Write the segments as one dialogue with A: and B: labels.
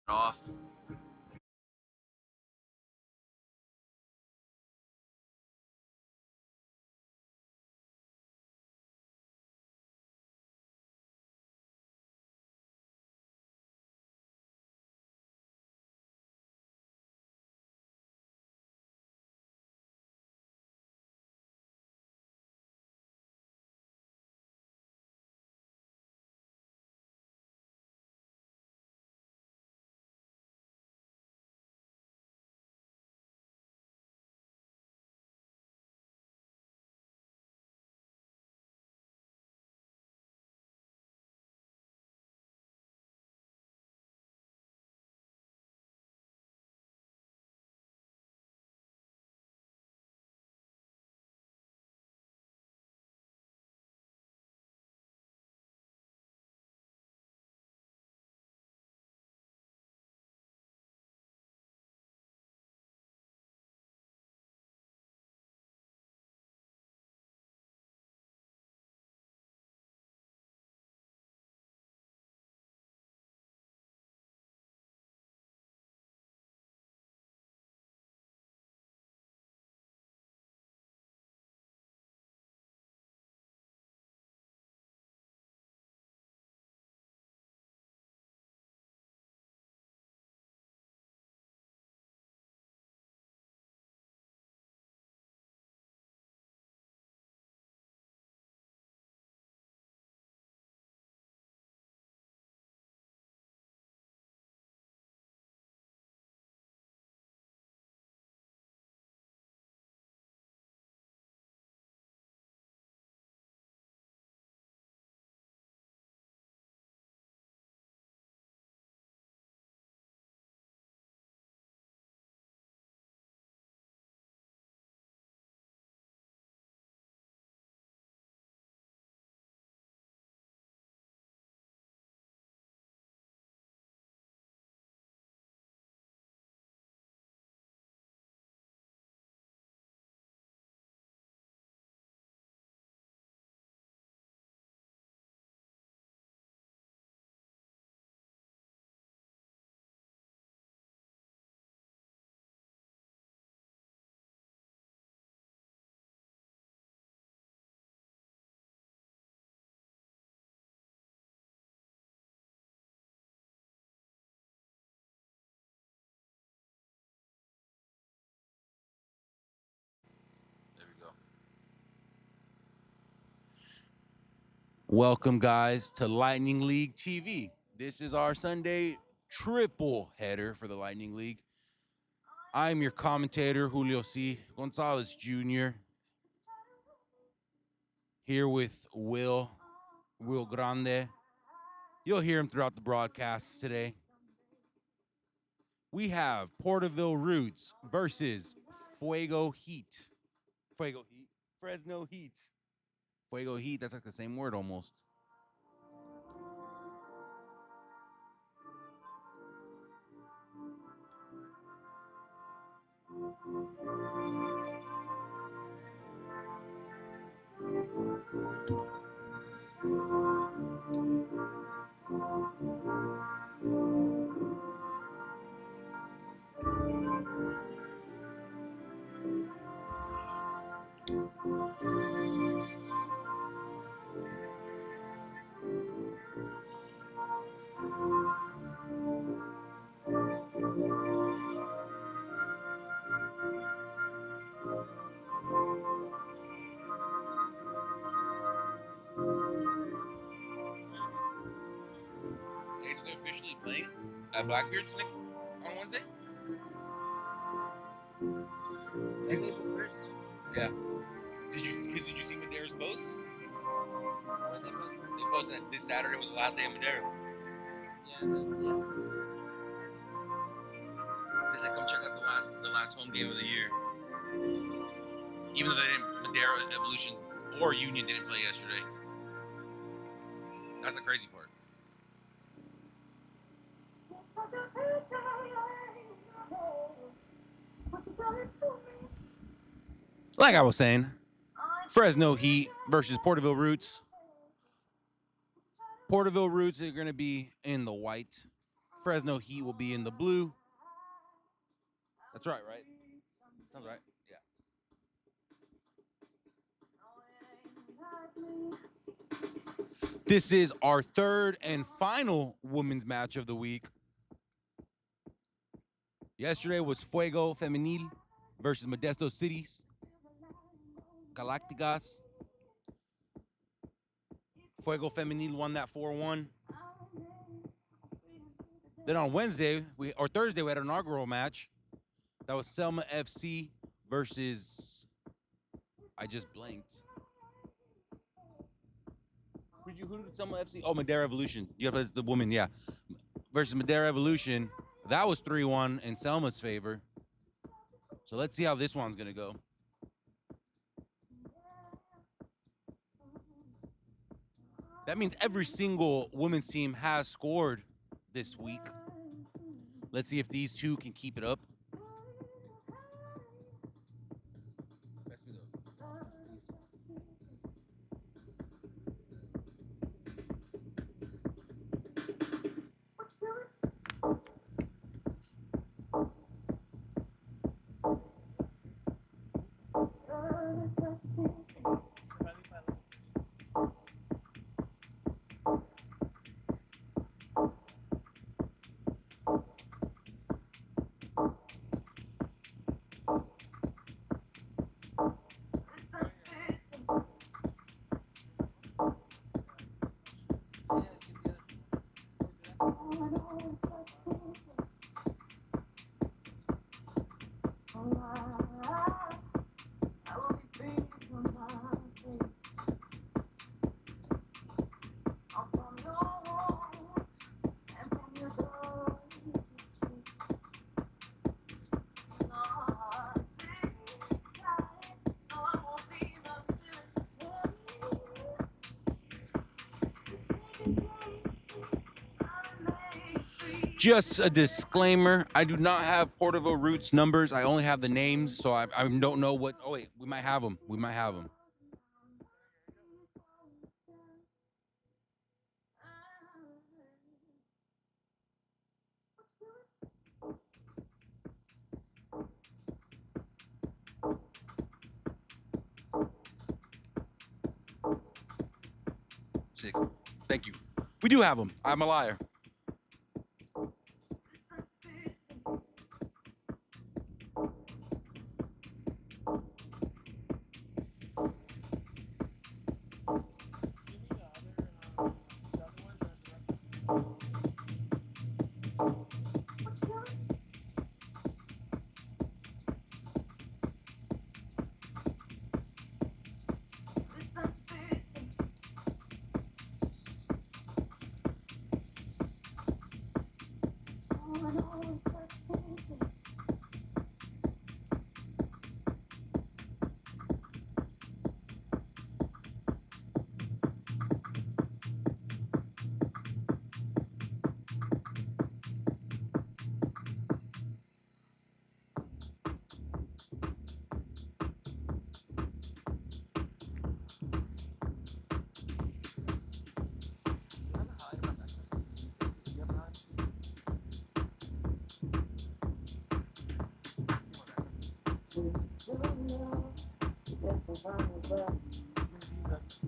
A: off. There we go. Welcome, guys, to Lightning League TV. This is our Sunday triple header for the Lightning League. I'm your commentator, Julio C. Gonzalez Jr., here with Will Grande. You'll hear him throughout the broadcasts today. We have Porterville Roots versus Fuego Heat. Fresno Heat. Fuego Heat, that's like the same word almost. Is it officially playing at Blackbeard's next on Wednesday?
B: It's April 1st.
A: Yeah. Did you see Madera's post?
B: When they posted.
A: They posted that this Saturday was the last day of Madera.
B: Yeah.
A: They said come check out the last home game of the year. Even though they didn't, Madera, Evolution, or Union didn't play yesterday. That's the crazy part. Like I was saying, Fresno Heat versus Porterville Roots. Porterville Roots are going to be in the white. Fresno Heat will be in the blue. That's right? Sounds right. Yeah. This is our third and final women's match of the week. Yesterday was Fuego Femenil versus Modesto Cities Galacticas. Fuego Femenil won that 4-1. Then on Thursday, we had an inaugural match. That was Selma FC versus, I just blanked. Who did Selma FC? Oh, Madera Evolution. You have the woman, yeah. Versus Madera Evolution. That was 3-1 in Selma's favor. So let's see how this one's going to go. That means every single women's team has scored this week. Let's see if these two can keep it up. Just a disclaimer, I do not have Porterville Roots numbers. I only have the names, so I don't know what... Oh, wait, we might have them. Sick. Thank you. We do have them. I'm a liar.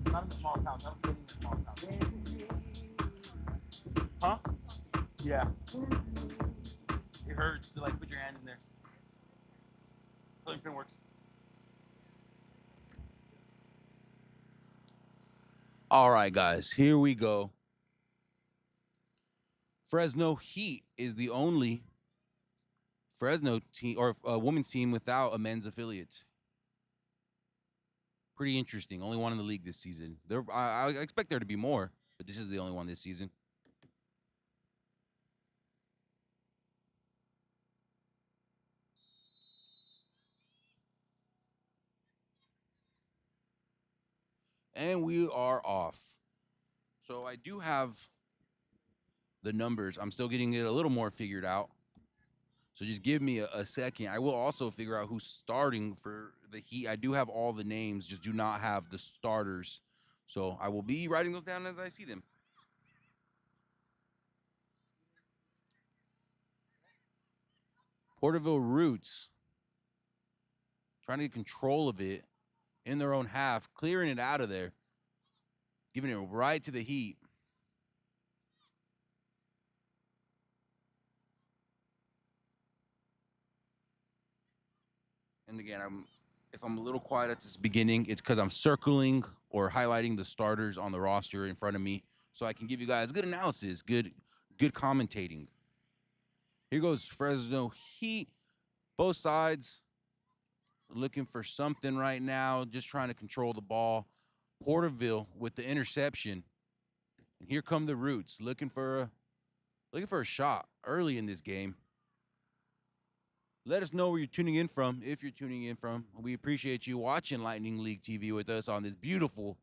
A: Not in the small town. Not getting the small town. Huh? Yeah. It hurts to put your hand in there. Filling pin works. All right, guys. Here we go. Fresno Heat is the only Fresno team or women's team without a men's affiliate. Pretty interesting. Only one in the league this season. I expect there to be more, but this is the only one this season. And we are off. So I do have the numbers. I'm still getting it a little more figured out. So just give me a second. I will also figure out who's starting for the Heat. I do have all the names, just do not have the starters. So I will be writing those down as I see them. Porterville Roots trying to get control of it in their own half, clearing it out of there, giving it right to the Heat. And again, if I'm a little quiet at this beginning, it's because I'm circling or highlighting the starters on the roster in front of me, so I can give you guys good analysis, good commentating. Here goes Fresno Heat. Both sides looking for something right now, just trying to control the ball. Porterville with the interception. And here come the Roots looking for a shot early in this game. Let us know where you're tuning in from, if you're tuning in from. We appreciate you watching Lightning League TV with us on this beautiful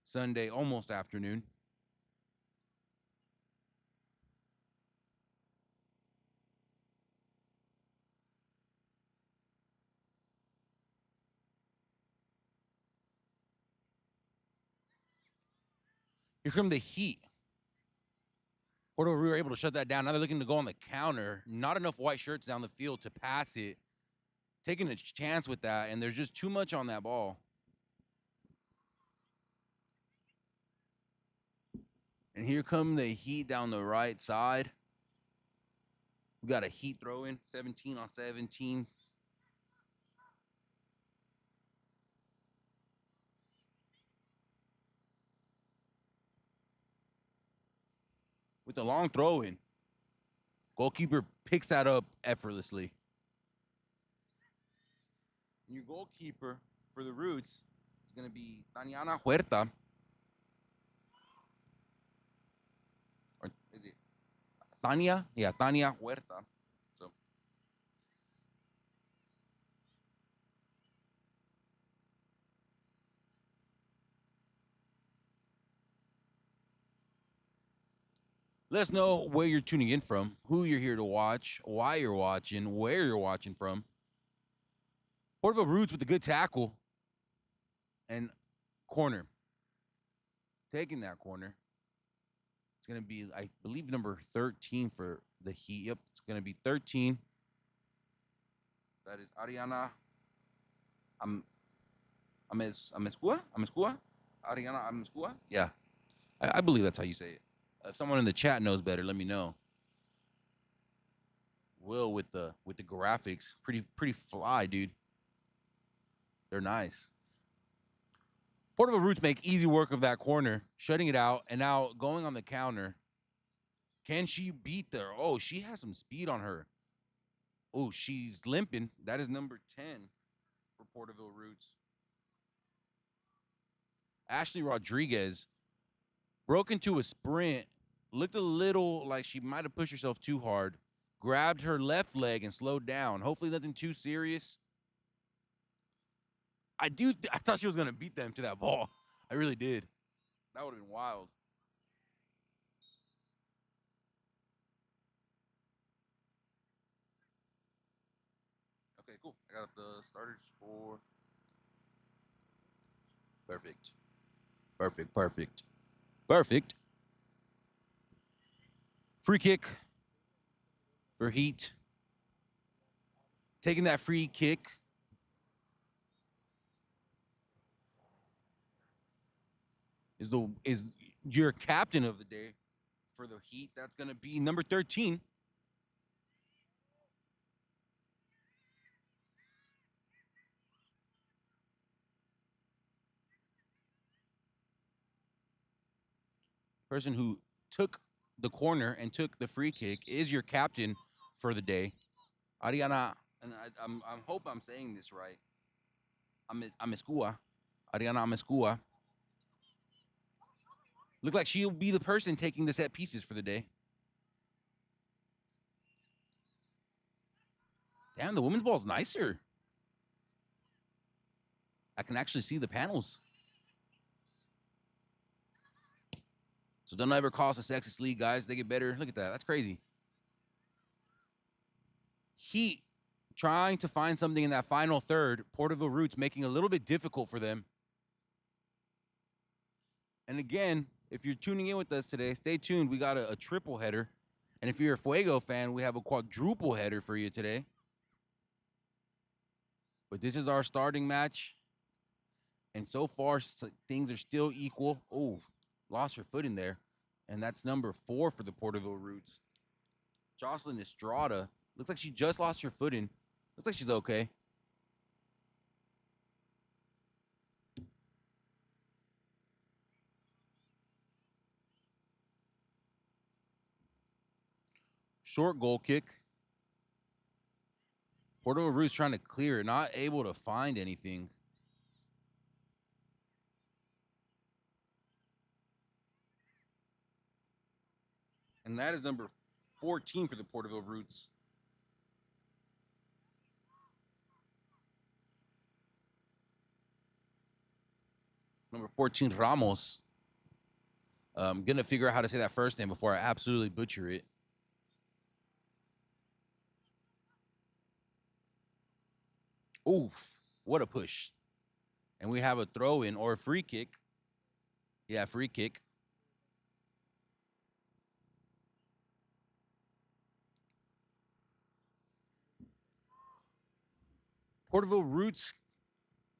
A: Sunday, almost afternoon. Here come the Heat. Porterville were able to shut that down. Now they're looking to go on the counter. Not enough white shirts down the field to pass it. Taking a chance with that, and there's just too much on that ball. And here come the Heat down the right side. We got a Heat throw in, 17 on 17. With the long throw in. Goalkeeper picks that up effortlessly. And your goalkeeper for the Roots is going to be Taniana Huerta. Or is it Tania? Yeah, Tania Huerta. So let us know where you're tuning in from, who you're here to watch, why you're watching, where you're watching from. Porterville Roots with a good tackle and corner. Taking that corner. It's going to be, I believe, number 13 for the Heat. Yep, it's going to be 13. That is Ariana Amezcua? Ariana Amezcua? Yeah, I believe that's how you say it. If someone in the chat knows better, let me know. Will with the graphics, pretty fly, dude. They're nice. Porterville Roots make easy work of that corner, shutting it out, and now going on the counter. Can she beat there? Oh, she has some speed on her. Oh, she's limping. That is number 10 for Porterville Roots. Ashley Rodriguez broke into a sprint, looked a little like she might have pushed herself too hard, grabbed her left leg and slowed down. Hopefully nothing too serious. I thought she was going to beat them to that ball. I really did. That would have been wild. Okay, cool. I got the starters for perfect. Free kick for Heat. Taking that free kick. Is your captain of the day for the Heat. That's going to be number 13. Person who took the corner and took the free kick is your captain for the day. Ariana, and I hope I'm saying this right. Amezcua. Ariana Amezcua. Look like she'll be the person taking the set pieces for the day. Damn, the women's ball's nicer. I can actually see the panels. So don't ever call us a sexist league, guys. They get better. Look at that. That's crazy. Heat trying to find something in that final third. Porterville Roots making it a little bit difficult for them. And again, if you're tuning in with us today, stay tuned. We got a triple header. And if you're a Fuego fan, we have a quadruple header for you today. But this is our starting match. And so far, things are still equal. Oh, lost her foot in there. And that's number 4 for the Porterville Roots. Jocelyn Estrada. Looks like she just lost her footing. Looks like she's okay. Short goal kick. Porterville Roots trying to clear it, not able to find anything. And that is number 14 for the Porterville Roots. Number 14, Ramos. I'm going to figure out how to say that first name before I absolutely butcher it. Oof. What a push. And we have a throw in or a free kick. Yeah, free kick. Porterville Roots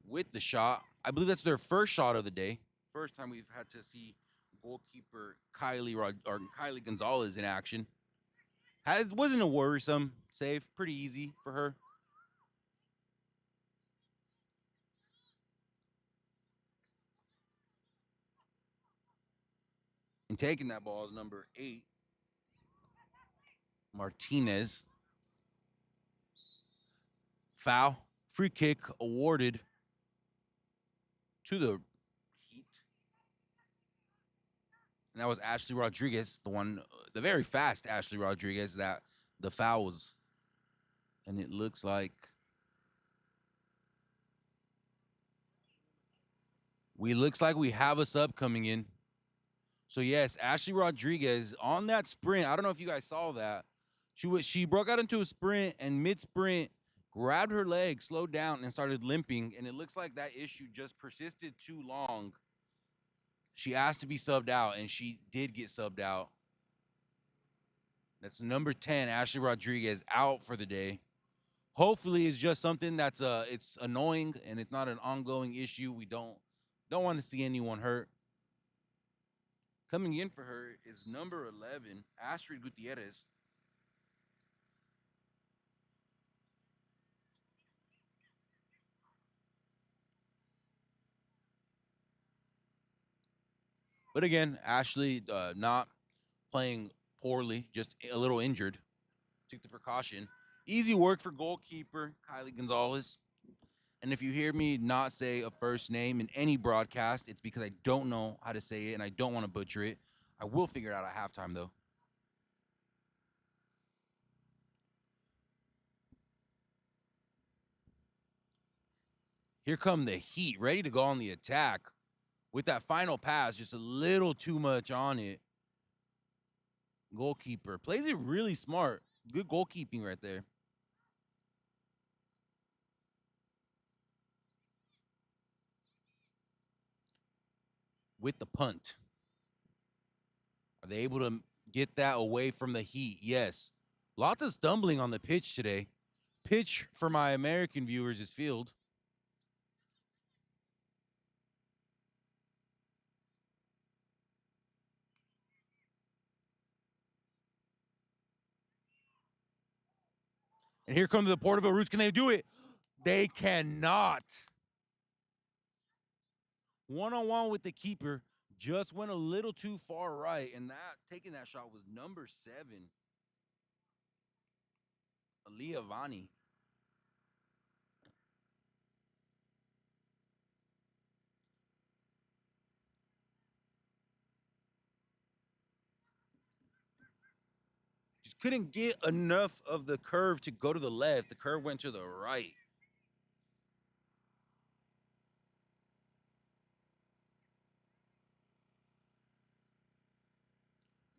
A: with the shot. I believe that's their first shot of the day. First time we've had to see goalkeeper Kylie Gonzalez in action. Wasn't a worrisome save. Pretty easy for her. And taking that ball is number 8, Martinez. Foul. Free kick awarded to the Heat. And that was Ashley Rodriguez, the very fast Ashley Rodriguez that the foul was. And it looks like we have a sub coming in. So yes, Ashley Rodriguez on that sprint. I don't know if you guys saw that. She broke out into a sprint and mid-sprint grabbed her leg, slowed down, and started limping. And it looks like that issue just persisted too long. She asked to be subbed out, and she did get subbed out. That's number 10, Ashley Rodriguez, out for the day. Hopefully, it's just something that's it's annoying and it's not an ongoing issue. We don't want to see anyone hurt. Coming in for her is number 11, Astrid Gutierrez. But again, Ashley not playing poorly, just a little injured. Took the precaution. Easy work for goalkeeper Kylie Gonzalez. And if you hear me not say a first name in any broadcast, it's because I don't know how to say it and I don't want to butcher it. I will figure it out at halftime, though. Here come the Heat, ready to go on the attack. With that final pass, just a little too much on it. Goalkeeper plays it really smart. Good goalkeeping right there. With the punt. Are they able to get that away from the Heat? Yes. Lots of stumbling on the pitch today. Pitch for my American viewers is field. And here comes the Porterville Roots. Can they do it? They cannot. One-on-one with the keeper. Just went a little too far right. And taking that shot was number 7. Aaliyah Vani. Just couldn't get enough of the curve to go to the left. The curve went to the right.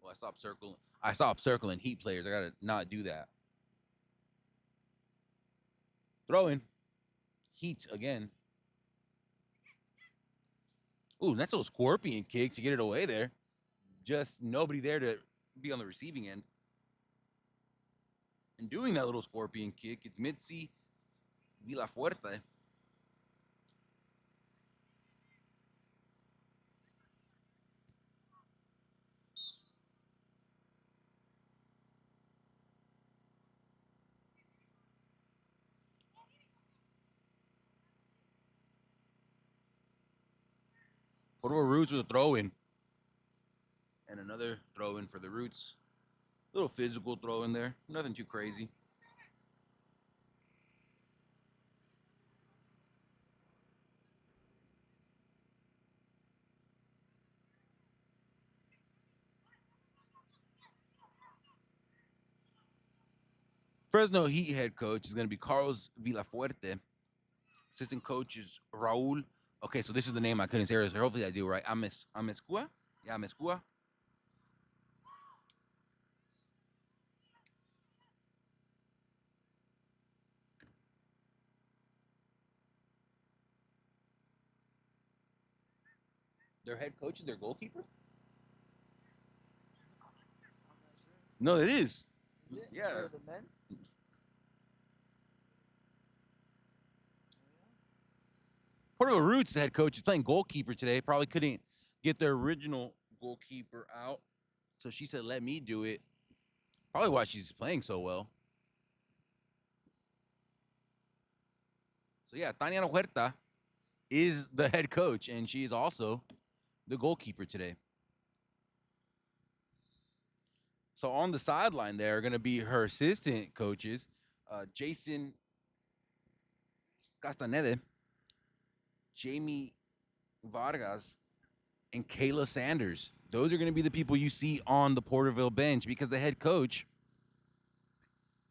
A: Well, I stopped circling Heat players. I gotta not do that. Throw in. Heat again. Ooh, that's a scorpion kick to get it away there. Just nobody there to be on the receiving end. And doing that little scorpion kick, it's Mitzi Villafuerte. Porterville Roots with a throw in. And another throw in for the Roots. Little physical throw in there. Nothing too crazy. Fresno Heat head coach is going to be Carlos Villafuerte. Assistant coach is Raul. Okay, so this is the name I couldn't say earlier. Hopefully I do right. Amescua? Yeah, Amescua. Their head coach is their goalkeeper?
B: I'm not sure.
A: No, it is.
B: Is it?
A: Yeah.
B: For the men's?
A: Porterville Roots head coach is playing goalkeeper today. Probably couldn't get their original goalkeeper out. So she said, let me do it. Probably why she's playing so well. So yeah, Taniana Huerta is the head coach, and she is also the goalkeeper today. So on the sideline there are going to be her assistant coaches, Jason Castaneda, Jamie Vargas, and Kayla Sanders. Those are going to be the people you see on the Porterville bench because the head coach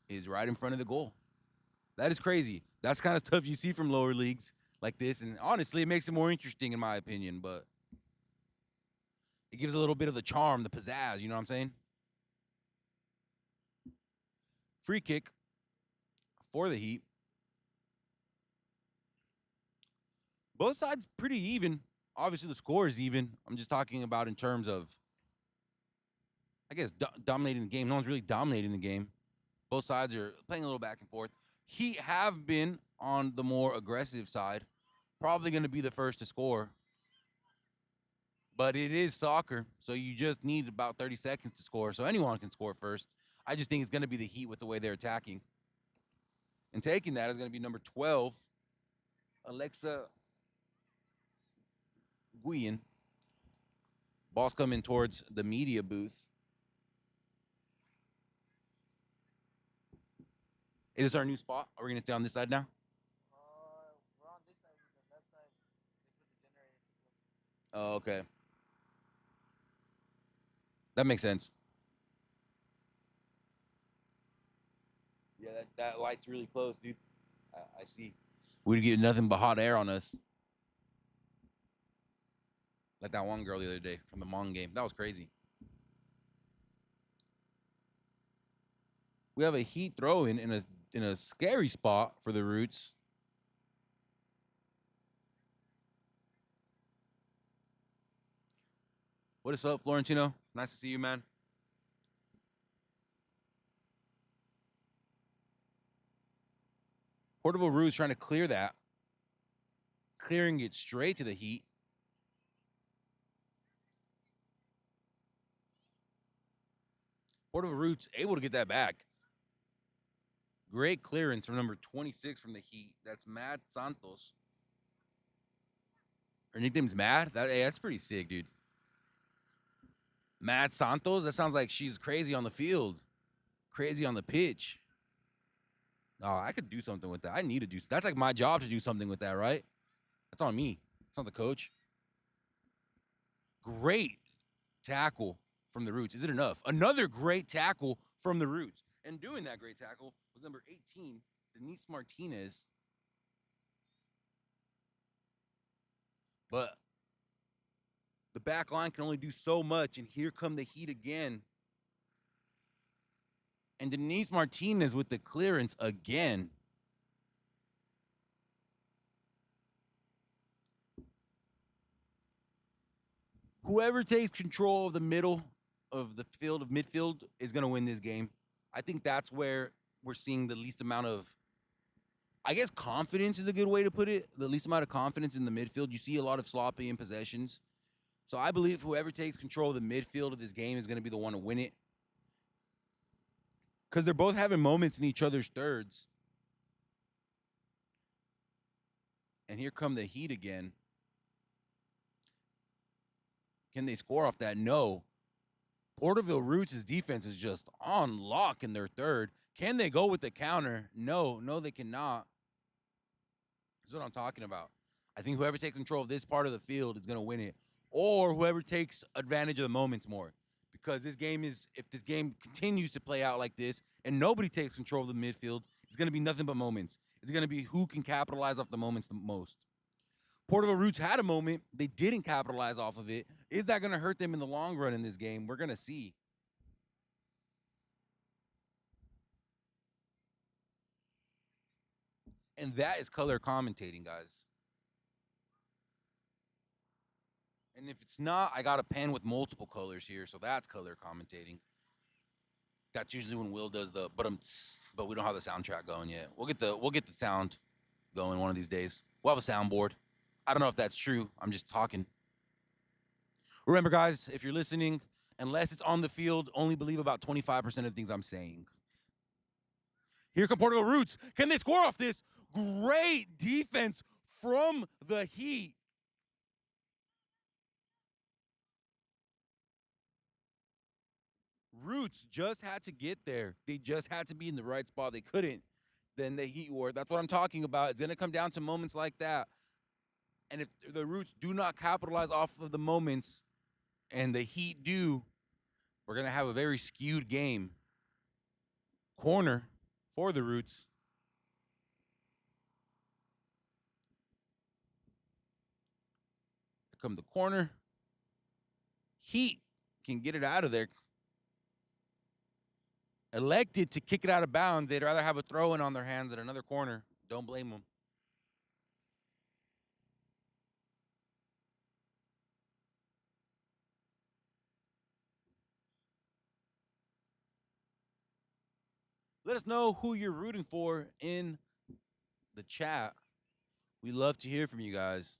A: is right in front of the goal. That is crazy. That's kind of stuff you see from lower leagues like this. And honestly, it makes it more interesting in my opinion, but it gives a little bit of the charm, the pizzazz, you know what I'm saying? Free kick for the Heat. Both sides pretty even. Obviously, the score is even. I'm just talking about in terms of, I guess, dominating the game. No one's really dominating the game. Both sides are playing a little back and forth. Heat have been on the more aggressive side. Probably going to be the first to score. But it is soccer, so you just need about 30 seconds to score. So anyone can score first. I just think it's going to be the Heat with the way they're attacking. And taking that is going to be number 12, Alexa Guyen. Ball's coming towards the media booth. Is this our new spot? Are we going to stay on this side now?
B: We're on this side. With the left side, they put the generator too close.
A: Oh, okay. That makes sense. Yeah, that light's really close, dude. I see. We'd get nothing but hot air on us. Like that one girl the other day from the Hmong game. That was crazy. We have a Heat throw in a scary spot for the Roots. What is up, Florentino? Nice to see you, man. Porterville Roots trying to clear that. Clearing it straight to the Heat. Porterville Roots able to get that back. Great clearance from number 26 from the Heat. That's Matt Santos. Her nickname's Matt? That's pretty sick, dude. Matt Santos? That sounds like she's crazy on the field. Crazy on the pitch. Oh, I could do something with that. I need to do. That's like my job to do something with that, right? That's on me. It's on the coach. Great tackle from the Roots. Is it enough? Another great tackle from the Roots. And doing that great tackle was number 18, Denise Martinez. But the back line can only do so much, and here come the Heat again. And Denise Martinez with the clearance again. Whoever takes control of the middle of the field of midfield is going to win this game. I think that's where we're seeing the least amount of I guess confidence is a good way to put it. The least amount of confidence in the midfield. You see a lot of sloppy in possessions. So I believe whoever takes control of the midfield of this game is going to be the one to win it. Because they're both having moments in each other's thirds. And here come the Heat again. Can they score off that? No. Porterville Roots' defense is just on lock in their third. Can they go with the counter? No, they cannot. That's what I'm talking about. I think whoever takes control of this part of the field is going to win it, or whoever takes advantage of the moments more. Because this game is, if this game continues to play out like this and nobody takes control of the midfield, it's going to be nothing but moments. It's going to be who can capitalize off the moments the most. Porterville Roots had a moment. They didn't capitalize off of it. Is that going to hurt them in the long run in this game? We're going to see. And that is color commentating, guys. And if it's not, I got a pen with multiple colors here, so that's color commentating. That's usually when Will does the but we don't have the soundtrack going yet. We'll get the sound going one of these days. We'll have a soundboard. I don't know if that's true. I'm just talking. Remember, guys, if you're listening, unless it's on the field, only believe about 25% of the things I'm saying. Here come Porterville Roots. Can they score off this? Great defense from the Heat. Roots just had to get there. They just had to be in the right spot. They couldn't. Then the Heat were. That's what I'm talking about. It's going to come down to moments like that. And if the Roots do not capitalize off of the moments and the Heat do, we're going to have a very skewed game. Corner for the Roots. Here come the corner. Heat can get it out of there. Elected to kick it out of bounds. They'd rather have a throw-in on their hands at another corner. Don't blame them. Let us know who you're rooting for in the chat. We love to hear from you guys.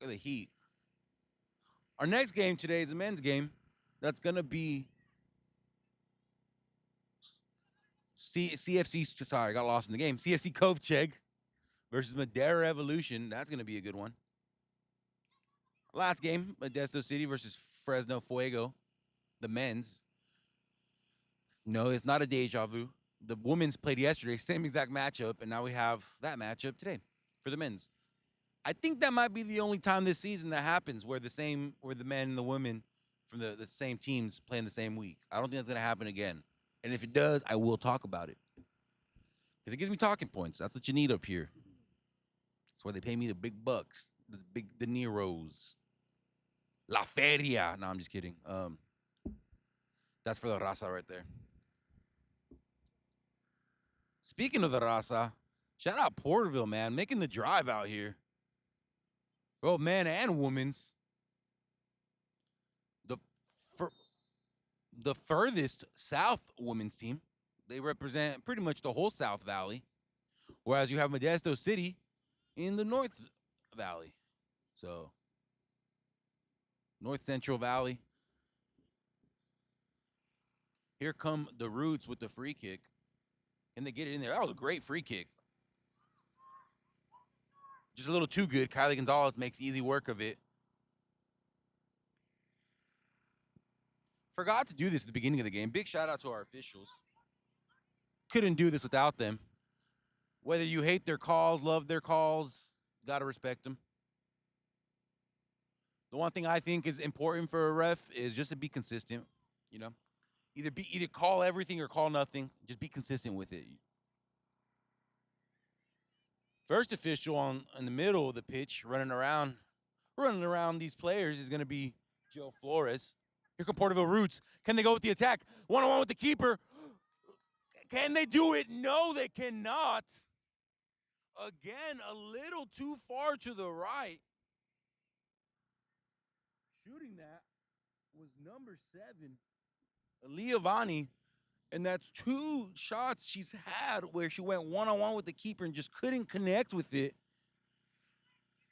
A: Look at the Heat. Our next game today is a men's game. That's going to be CFC. Sorry, I got lost in the game. CFC Kovcheg versus Madera Evolution. That's going to be a good one. Last game, Modesto City versus Fresno Fuego, the men's. No, it's not a deja vu. The women's played yesterday, same exact matchup, and now we have that matchup today for the men's. I think that might be the only time this season that happens where the men and the women from the same teams play in the same week. I don't think that's going to happen again. And if it does, I will talk about it. Because it gives me talking points. That's what you need up here. That's why they pay me the big bucks, the big dineros. La Feria. No, I'm just kidding. That's for the raza right there. Speaking of the raza, shout out Porterville, man, making the drive out here. Both men and women's. The furthest south women's team. They represent pretty much the whole South Valley. Whereas you have Modesto City in the North Valley. So, North Central Valley. Here come the Roots with the free kick. Can they get it in there? That was a great free kick. Just a little too good. Kylie Gonzalez makes easy work of it. Forgot to do this at the beginning of the game. Big shout out to our officials. Couldn't do this without them. Whether you hate their calls, love their calls, got to respect them. The one thing I think is important for a ref is just to be consistent, you know? Either call everything or call nothing. Just be consistent with it. First official in the middle of the pitch, running around these players is going to be Joe Flores. Here come Porterville Roots. Can they go with the attack? One-on-one with the keeper. Can they do it? No, they cannot. Again, a little too far to the right. Shooting that was number 7, Leovani, and that's 2 shots she's had where she went one-on-one with the keeper and just couldn't connect with it.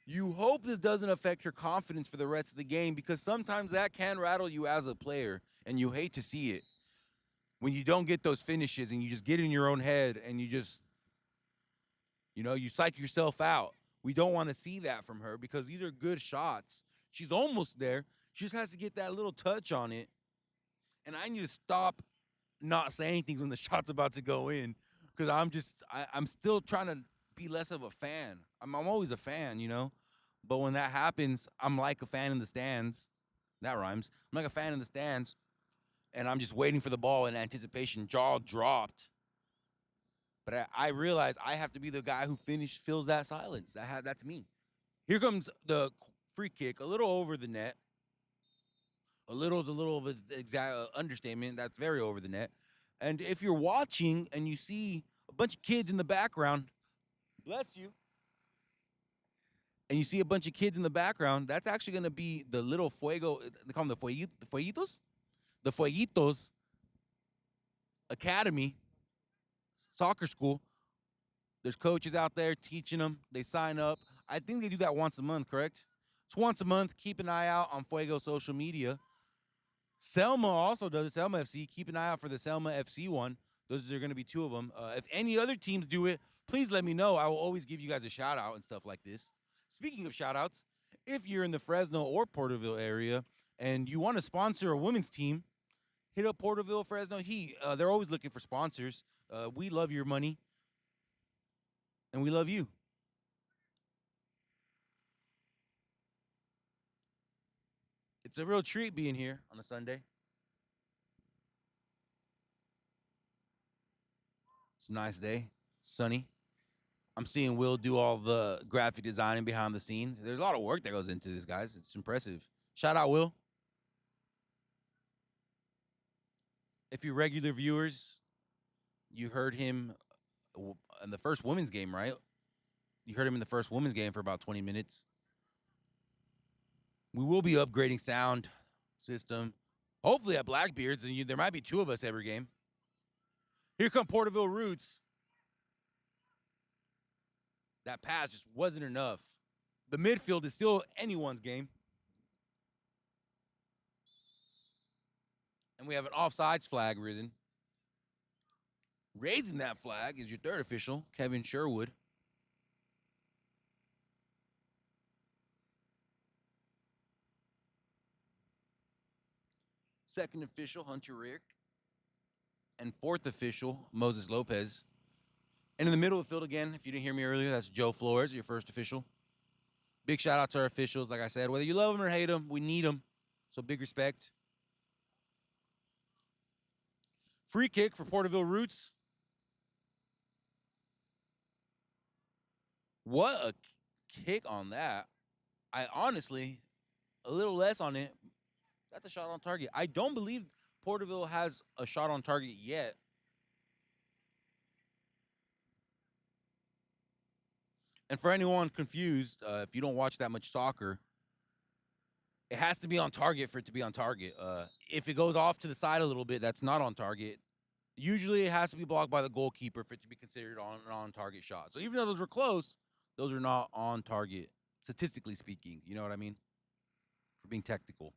A: You hope this doesn't affect her confidence for the rest of the game, because sometimes that can rattle you as a player, and you hate to see it when you don't get those finishes and you just get in your own head and you just, you psych yourself out. We don't want to see that from her because these are good shots. She's almost there. She just has to get that little touch on it. And I need to stop not saying things when the shot's about to go in, because I'm still trying to be less of a fan. I'm always a fan, but when that happens, I'm like a fan in the stands. That rhymes. I'm like a fan in the stands, and I'm just waiting for the ball in anticipation, jaw dropped. But I realize I have to be the guy who fills that silence. That's me. Here comes the free kick, a little over the net. A little is a little of an exact understatement. That's very over the net. And if you're watching and you see a bunch of kids in the background, bless you, and you see a bunch of kids in the background, that's actually going to be the little fuego. They call them the fueguitos? The Fueguitos Academy soccer school. There's coaches out there teaching them. They sign up. I think they do that once a month, correct? It's once a month. Keep an eye out on Fuego social media. Selma also does it. Selma FC. Keep an eye out for the Selma FC one. Those are going to be 2 of them. If any other teams do it, please let me know. I will always give you guys a shout out and stuff like this. Speaking of shout outs, if you're in the Fresno or Porterville area and you want to sponsor a women's team, hit up Porterville Fresno Heat. They're always looking for sponsors. We love your money, and we love you. It's a real treat being here on a Sunday. It's a nice day, sunny. I'm seeing Will do all the graphic designing behind the scenes. There's a lot of work that goes into this, guys. It's impressive. Shout out, Will. If you're regular viewers, you heard him in the first women's game, right? You heard him in the first women's game for about 20 minutes. We will be upgrading sound system, hopefully at Blackbeard's, and there might be 2 of us every game. Here come Porterville Roots. That pass just wasn't enough. The midfield is still anyone's game. And we have an offsides flag risen. Raising that flag is your 3rd official, Kevin Sherwood. Second official, Hunter Rick. And 4th official, Moses Lopez. And in the middle of the field again, if you didn't hear me earlier, that's Joe Flores, your 1st official. Big shout out to our officials. Like I said, whether you love them or hate them, we need them. So big respect. Free kick for Porterville Roots. What a kick on that. I honestly, a little less on it. That's a shot on target. I don't believe Porterville has a shot on target yet. And for anyone confused, if you don't watch that much soccer, it has to be on target for it to be on target. If it goes off to the side a little bit, that's not on target. Usually it has to be blocked by the goalkeeper for it to be considered an on-target shot. So even though those were close, those are not on target, statistically speaking. You know what I mean? For being technical.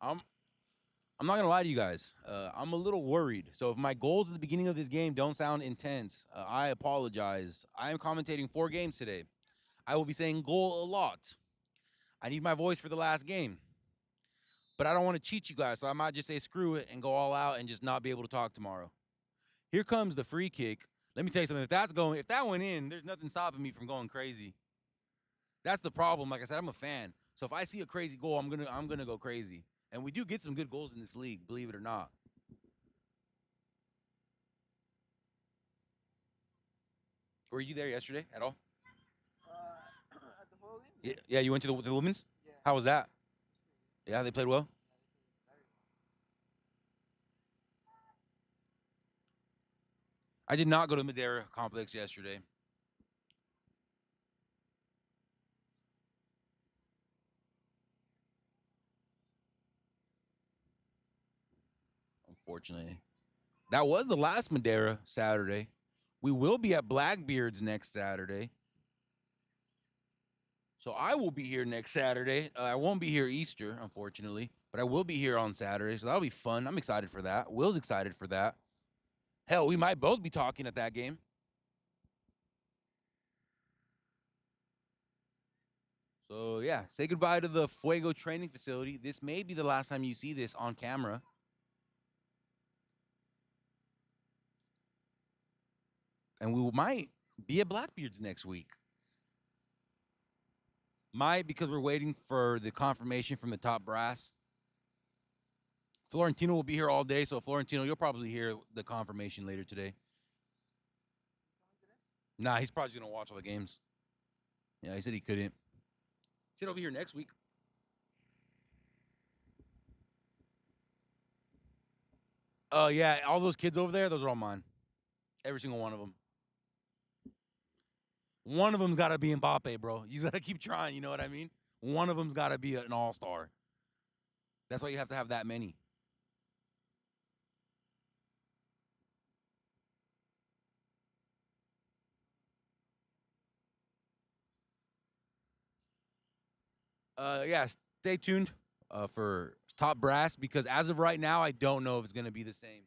A: I'm not gonna lie to you guys. I'm a little worried. So if my goals at the beginning of this game don't sound intense, I apologize. I am commentating 4 games today. I will be saying goal a lot. I need my voice for the last game. But I don't want to cheat you guys, so I might just say screw it and go all out and just not be able to talk tomorrow. Here comes the free kick. Let me tell you something. If that went in, there's nothing stopping me from going crazy. That's the problem. Like I said, I'm a fan. So if I see a crazy goal, I'm gonna go crazy. And we do get some good goals in this league, believe it or not. Were you there yesterday at all?
B: At the full game?
A: Yeah, you went to the women's?
B: Yeah.
A: How was that? Yeah, they played well?
B: Yeah, they played very well.
A: I did not go to Madera Complex yesterday. Unfortunately. That was the last Madera Saturday. We will be at Blackbeard's next Saturday. So I will be here next Saturday. I won't be here Easter, unfortunately, but I will be here on Saturday. So that'll be fun. I'm excited for that. Will's excited for that. Hell, we might both be talking at that game. So yeah, say goodbye to the Fuego training facility. This may be the last time you see this on camera. And we might be at Blackbeard's next week. Might, because we're waiting for the confirmation from the top brass. Florentino will be here all day, so Florentino, you'll probably hear the confirmation later today. Nah, he's probably gonna watch all the games. Yeah, he said he couldn't. He said he'll be here next week. Yeah, all those kids over there, those are all mine. Every single one of them. One of them's got to be Mbappe, bro. You got to keep trying. You know what I mean? One of them's got to be an all-star. That's why you have to have that many. Yeah, stay tuned for top brass because as of right now, I don't know if it's gonna be the same.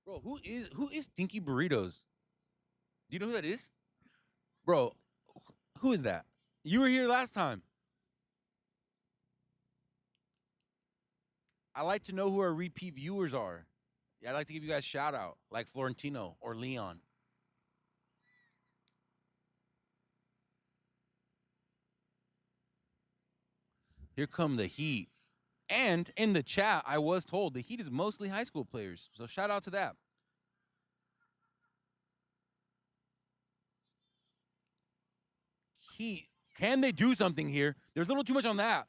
A: Bro, who is Stinky Burritos? Do you know who that is? Bro, who is that? You were here last time. I like to know who our repeat viewers are. Yeah, I'd like to give you guys a shout out, like Florentino or Leon. Here come the Heat. And in the chat, I was told the Heat is mostly high school players. So shout out to that. Heat, can they do something here? There's a little too much on that.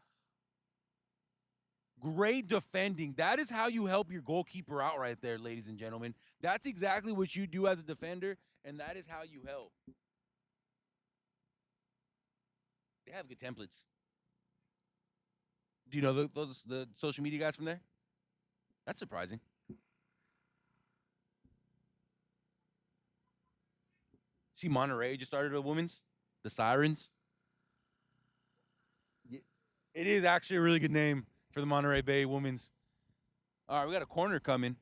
A: Great defending. That is how you help your goalkeeper out right there, ladies and gentlemen. That's exactly what you do as a defender, and that is how you help. They have good templates. Do you know the social media guys from there? That's surprising. See, Monterey just started a women's, the Sirens. It is actually a really good name for the Monterey Bay women's. All right, we got a corner coming.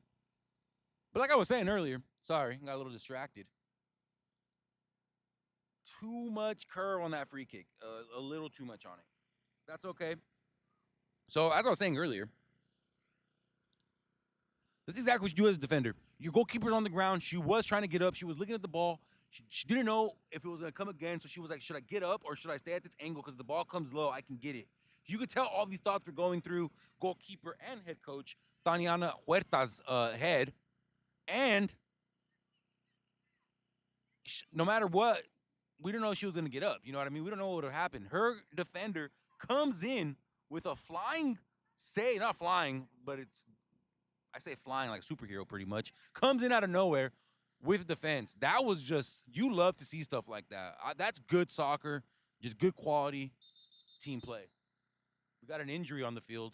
A: But like I was saying earlier, sorry, got a little distracted. Too much curve on that free kick. A little too much on it. That's okay. So as I was saying earlier, that's exactly what you do as a defender. Your goalkeeper's on the ground. She was trying to get up. She was looking at the ball. She didn't know if it was going to come again. So she was like, should I get up or should I stay at this angle? Because the ball comes low, I can get it. You could tell all these thoughts were going through goalkeeper and head coach Taniana Huerta's head. And no matter what, we didn't know she was going to get up. You know what I mean? We don't know what would have happened. Her defender comes in with a flying save, not flying, but I say flying like a superhero pretty much, comes in out of nowhere with defense. That was just, you love to see stuff like that. That's good soccer, just good quality team play. We got an injury on the field.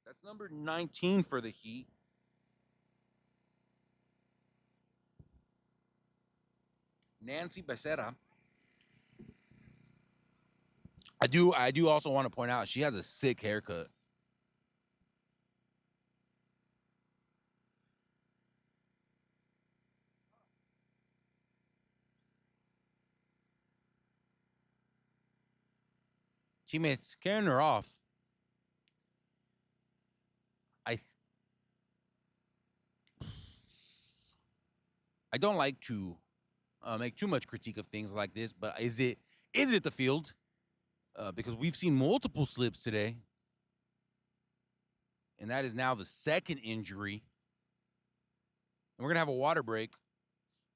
A: That's number 19 for the Heat. Nancy Becerra. I do also want to point out she has a sick haircut. Teammates carrying her off. I don't like to make too much critique of things like this, but is it the field? Because we've seen multiple slips today, and that is now the second injury. And we're gonna have a water break,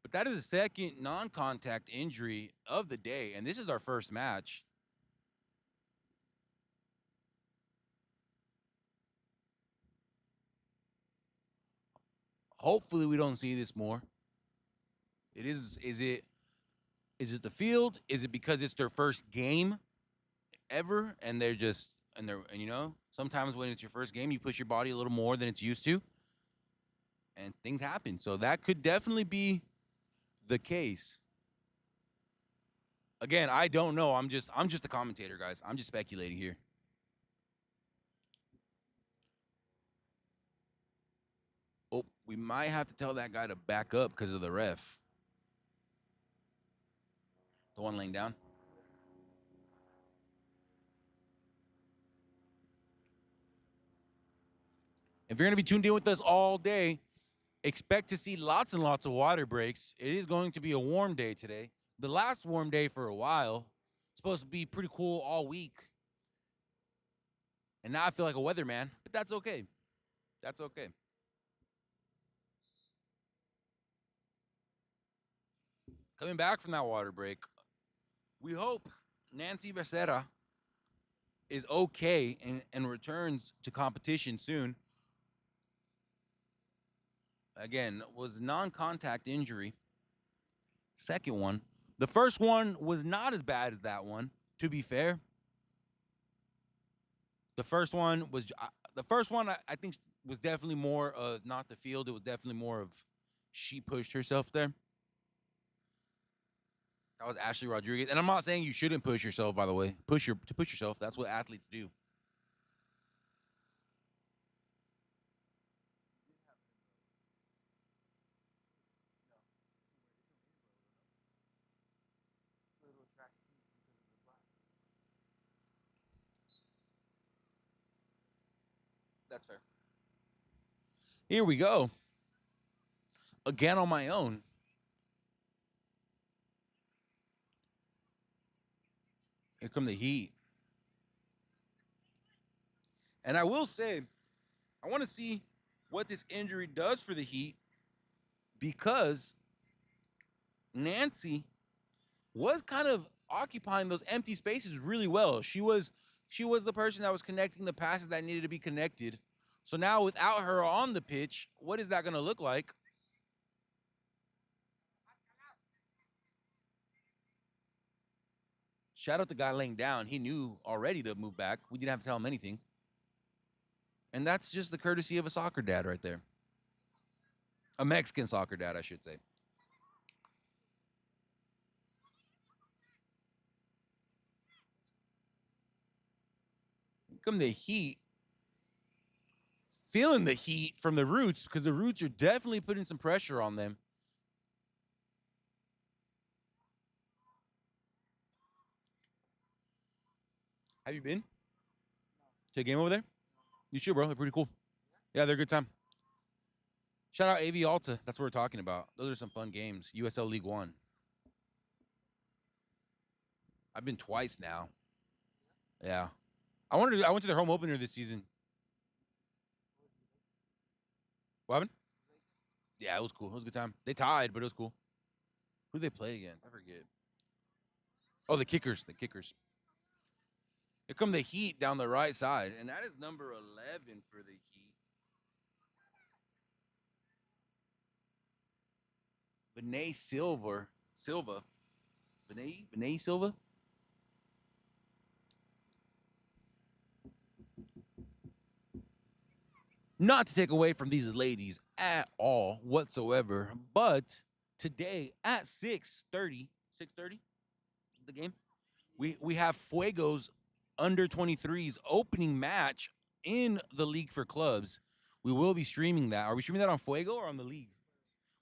A: but that is the second non-contact injury of the day, and this is our first match. Hopefully we don't see this more. Is it the field? Is it because it's their first game ever and sometimes when it's your first game you push your body a little more than it's used to and things happen. So that could definitely be the case. Again, I don't know. I'm just a commentator, guys. I'm just speculating here. Oh, we might have to tell that guy to back up because of the ref. The one laying down. If you're going to be tuned in with us all day, expect to see lots and lots of water breaks. It is going to be a warm day today. The last warm day for a while. It's supposed to be pretty cool all week. And now I feel like a weatherman, but that's okay. That's okay. Coming back from that water break, we hope Nancy Becerra is okay and returns to competition soon. Again, was non-contact injury. Second one. The first one was not as bad as that one, to be fair. The first one I think was definitely more of not the field. It was definitely more of she pushed herself there. That was Ashley Rodriguez. And I'm not saying you shouldn't push yourself, by the way. Push yourself. That's what athletes do. That's fair. Here we go. Again on my own. Here come the Heat. And I will say, I want to see what this injury does for the Heat because Nancy was kind of occupying those empty spaces really well. She was the person that was connecting the passes that needed to be connected. So now without her on the pitch, what is that going to look like? Shout out the guy laying down. He knew already to move back. We didn't have to tell him anything. And that's just the courtesy of a soccer dad right there. A Mexican soccer dad, I should say. Here come the Heat. Feeling the heat from the Roots because the Roots are definitely putting some pressure on them. Have you been to a game over there? You should, bro. They're pretty cool. Yeah, they're a good time. Shout out AV Alta. That's what we're talking about. Those are some fun games. USL League One. I've been twice now. Yeah. I went to their home opener this season. What happened? Yeah, it was cool. It was a good time. They tied, but it was cool. Who did they play against? I forget. Oh, the Kickers. The Kickers. Here come the Heat down the right side, and that is number 11 for the Heat. Vinay Silva. Vinay Silva? Not to take away from these ladies at all whatsoever, but today at 6:30, the game, we have Fuego's under 23s opening match in the League for Clubs. We will be streaming that. Are we streaming that on Fuego or on the League?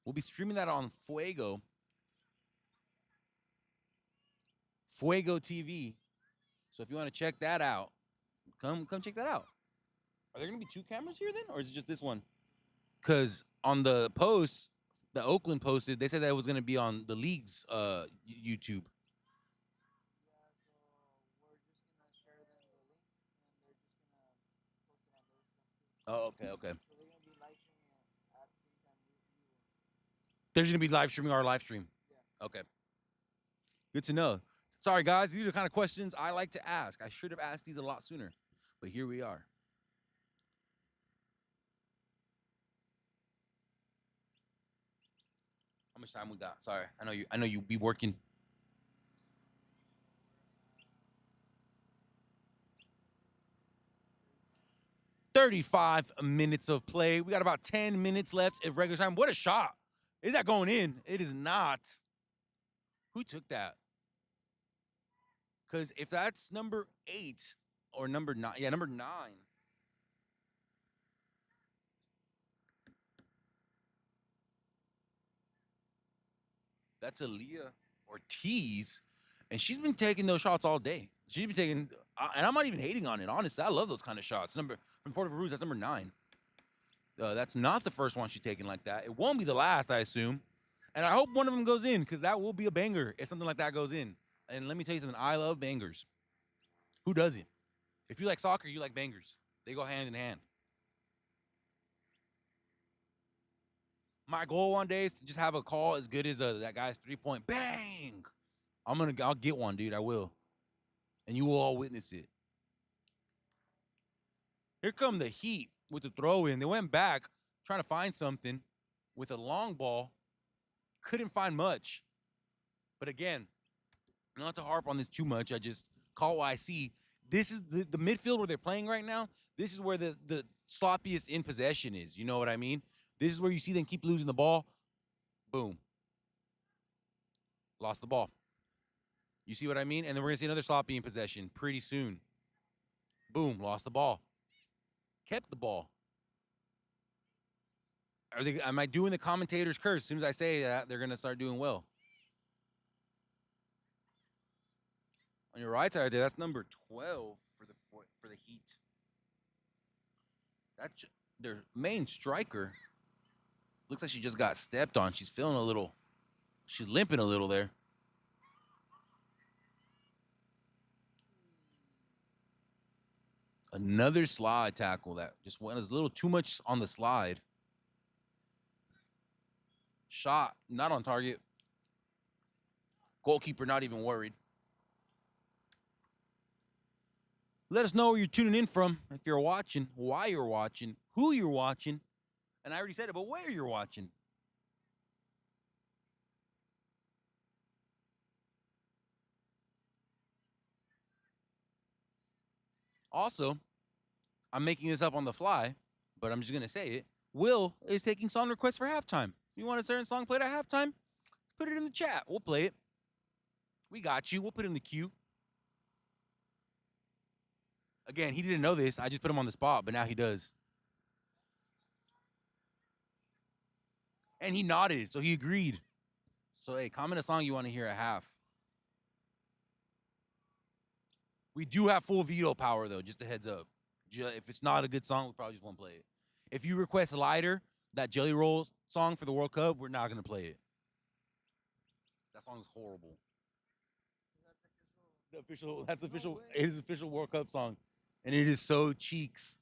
A: We'll be streaming that on Fuego TV. So if you want to check that out, come check that out. Are there going to be two cameras here then, or is it just this one? Because on the post, the Oakland posted, they said that it was going to be on the league's YouTube. Oh, okay. So they're going to be live streaming at the same time They're going to be live streaming our live stream. Yeah. Okay. Good to know. Sorry, guys. These are the kind of questions I like to ask. I should have asked these a lot sooner, but here we are. much time we got? Sorry, I know you be working. 35 minutes of play. We got about 10 minutes left at regular time. What a shot! Is that going in? It is not. Who took that? Because if that's number 8 or number 9, yeah, number 9. That's Aaliyah Ortiz, and she's been taking those shots all day. She's been taking, and I'm not even hating on it. Honestly, I love those kind of shots. Number from Porterville, that's number 9. That's not the first one she's taken like that. It won't be the last, I assume. And I hope one of them goes in because that will be a banger if something like that goes in. And let me tell you something, I love bangers. Who doesn't? If you like soccer, you like bangers. They go hand in hand. My goal one day is to just have a call as good as that guy's 3-point bang. I'll get one, dude. I will. And you will all witness it. Here come the Heat with the throw in. They went back trying to find something with a long ball. Couldn't find much. But again, not to harp on this too much, I just call what I see. This is the midfield where they're playing right now. This is where the sloppiest in possession is. You know what I mean? This is where you see them keep losing the ball. Boom. Lost the ball. You see what I mean? And then we're going to see another sloppy in possession pretty soon. Boom. Lost the ball. Kept the ball. Am I doing the commentator's curse? As soon as I say that, they're going to start doing well. On your right side there, that's number 12 for the Heat. That's their main striker. Looks like she just got stepped on. She's feeling a little. She's limping a little there. Another slide tackle that just went a little too much on the slide. Shot, not on target. Goalkeeper not even worried. Let us know where you're tuning in from, if you're watching, why you're watching, who you're watching. And I already said it, but where you're watching. Also, I'm making this up on the fly, but I'm just going to say it. Will is taking song requests for halftime. If you want a certain song played at halftime, put it in the chat. We'll play it. We got you. We'll put it in the queue. Again, he didn't know this. I just put him on the spot, but now he does. And he nodded, so he agreed. So, hey, comment a song you want to hear at half. We do have full veto power, though, just a heads up. If it's not a good song, we probably just won't play it. If you request Lighter, that Jelly Roll song for the World Cup, we're not going to play it. That song is horrible. That's official. It is official World Cup song. And it is so cheeks.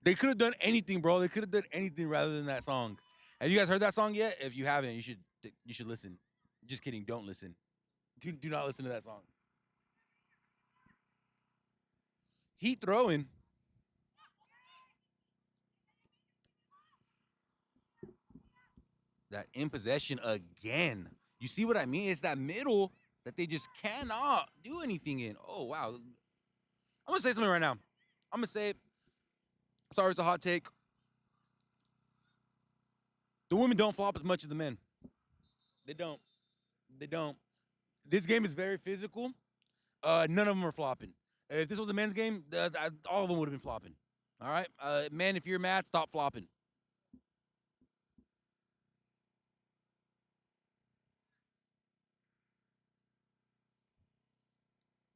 A: They could have done anything, bro. They could have done anything rather than that song. Have you guys heard that song yet? If you haven't, you should listen. Just kidding. Don't listen. Do not listen to that song. Heat throwing. That in possession again. You see what I mean? It's that middle that they just cannot do anything in. Oh, wow. I'm going to say something right now. I'm going to say it. Sorry, it's a hot take. The women don't flop as much as the men. They don't. They don't. This game is very physical. None of them are flopping. If this was a men's game, all of them would have been flopping. All right? Men, if you're mad, stop flopping.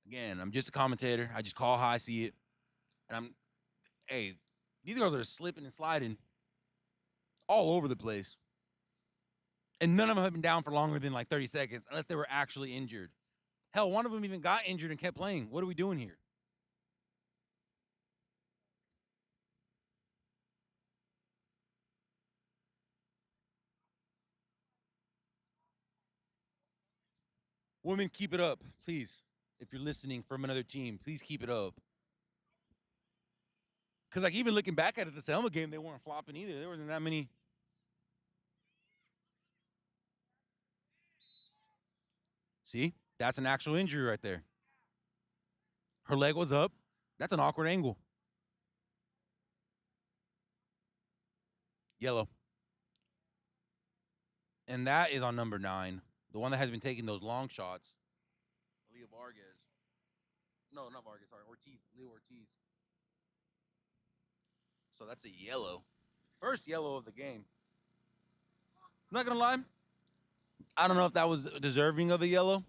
A: Again, I'm just a commentator. I just call how I see it. And hey, these girls are slipping and sliding all over the place. And none of them have been down for longer than like 30 seconds unless they were actually injured. Hell, one of them even got injured and kept playing. What are we doing here? Women, keep it up, please. If you're listening from another team, please keep it up. Because like even looking back at it, the Selma game, they weren't flopping either. There wasn't that many. See, that's an actual injury right there. Her leg was up. That's an awkward angle. Yellow. And that is on number 9. The one that has been taking those long shots. Leo Vargas. No, not Vargas. Sorry, Ortiz. Leo Ortiz. So that's a yellow. First yellow of the game. I'm not going to lie. I don't know if that was deserving of a yellow.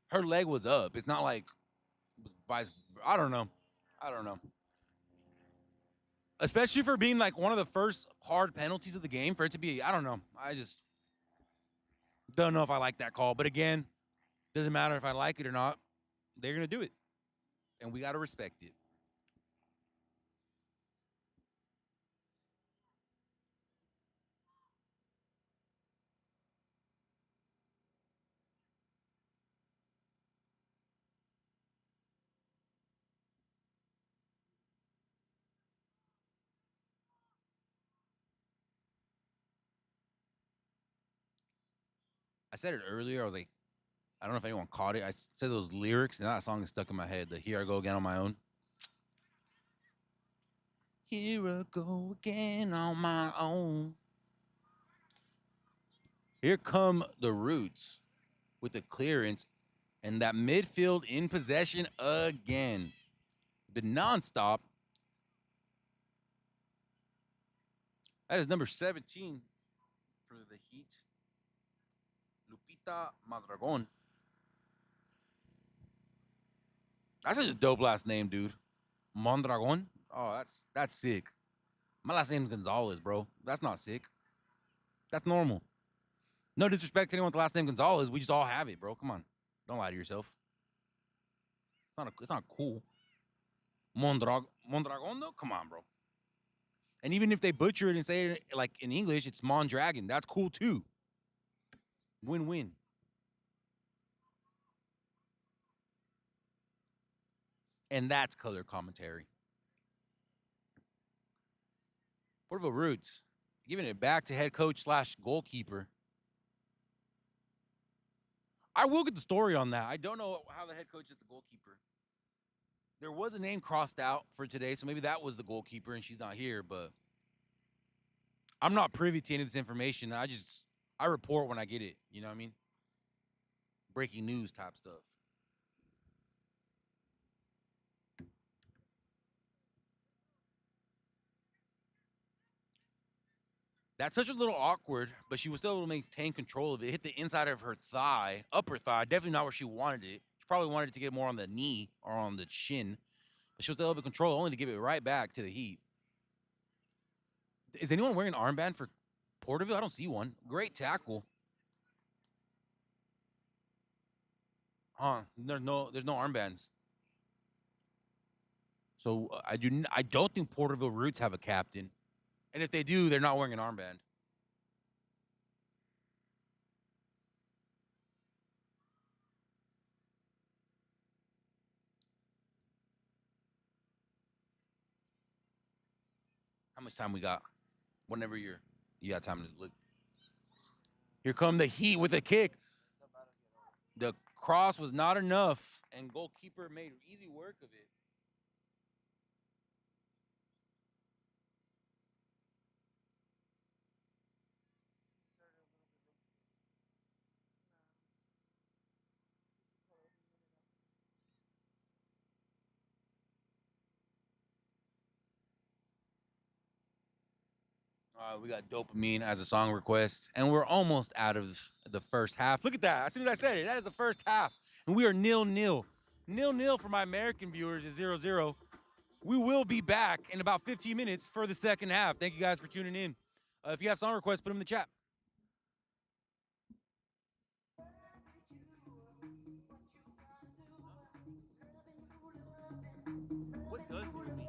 A: Her leg was up. It's not like it was vice. I don't know. I don't know. Especially for being like one of the first hard penalties of the game, for it to be, I don't know. I just don't know if I like that call. But again, doesn't matter if I like it or not. They're going to do it. And we got to respect it. I said it earlier. I was like, I don't know if anyone caught it. I said those lyrics, and that song is stuck in my head. The Here I Go Again on My Own. Here I go again on my own. Here come the Roots with the clearance and that midfield in possession again. Been nonstop. That is number 17 for the Heat. Lupita Madragon. That's such a dope last name, dude. Mondragon. Oh, that's sick. My last name's Gonzalez, bro. That's not sick. That's normal. No disrespect to anyone with the last name Gonzalez. We just all have it, bro. Come on. Don't lie to yourself. It's not cool. Mondragon, though? Come on, bro. And even if they butcher it and say it like in English, it's Mondragon. That's cool too. Win-win. And that's color commentary. Porterville Roots giving it back to head coach / goalkeeper. I will get the story on that. I don't know how the head coach is the goalkeeper. There was a name crossed out for today, so maybe that was the goalkeeper and she's not here, but I'm not privy to any of this information. I report when I get it. You know what I mean? Breaking news type stuff. That touch was a little awkward, but she was still able to maintain control of it. It hit the inside of her thigh, upper thigh, definitely not where she wanted it. She probably wanted it to get more on the knee or on the shin, but she was still able to control it, only to give it right back to the Heat. Is anyone wearing an armband for Porterville? I don't see one. Great tackle. There's no armbands. So I don't think Porterville Roots have a captain, and if they do, they're not wearing an armband. How much time we got? Whenever you got time to look. Here come the Heat with a kick. The cross was not enough, and goalkeeper made easy work of it. We got dopamine as a song request, and we're almost out of the first half. Look at that. As soon as I said it, that is the first half. And we are 0-0. 0-0 for my American viewers is 0-0. We will be back in about 15 minutes for the second half. Thank you guys for tuning in. If you have song requests, put them in the chat. What does do mean?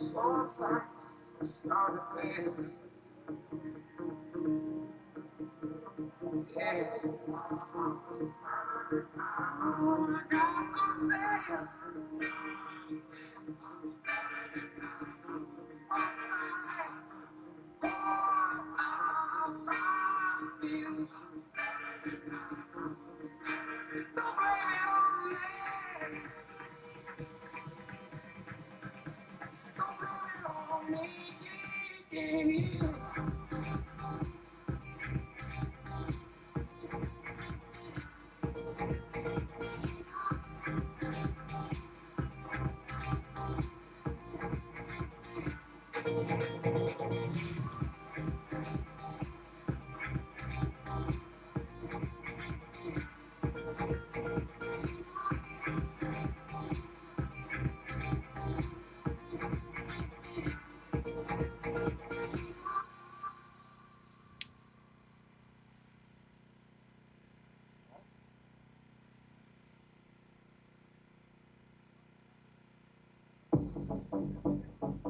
C: Sword fights started playing. Yeah. I got to fast. Don't blame it on me. Don't blame it on me. Yeah.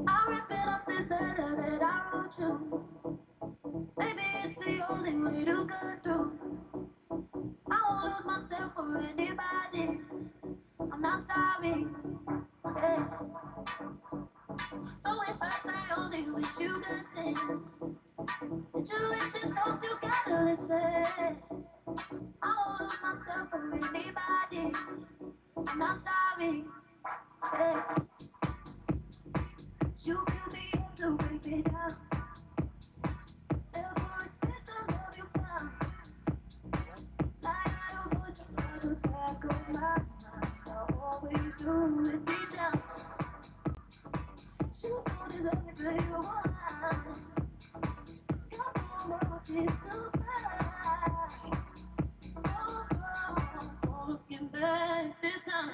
D: I'm ripping up this letter that I wrote you. Maybe it's the only way to get through. I won't lose myself for anybody. I'm not sorry. Yeah. Though it hurts, I only wish you blessings. Intuition talks, you gotta listen. I won't lose myself for anybody. I'm not sorry. Yeah. You build me up to break me down. Never respect the love you found. Like I don't voice inside the back of my mind. I always do it deep down. You don't deserve it, but you want. Got no more tears to cry. Oh, oh, oh, looking back this time.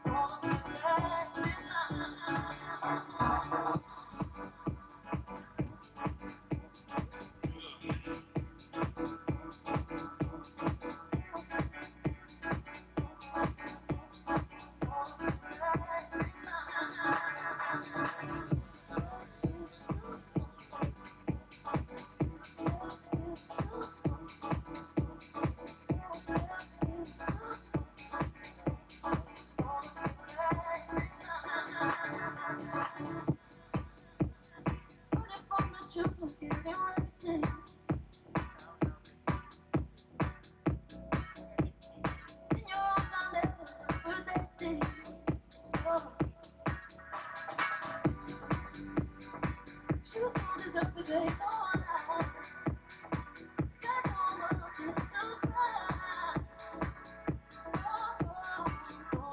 D: Oh, looking back this time.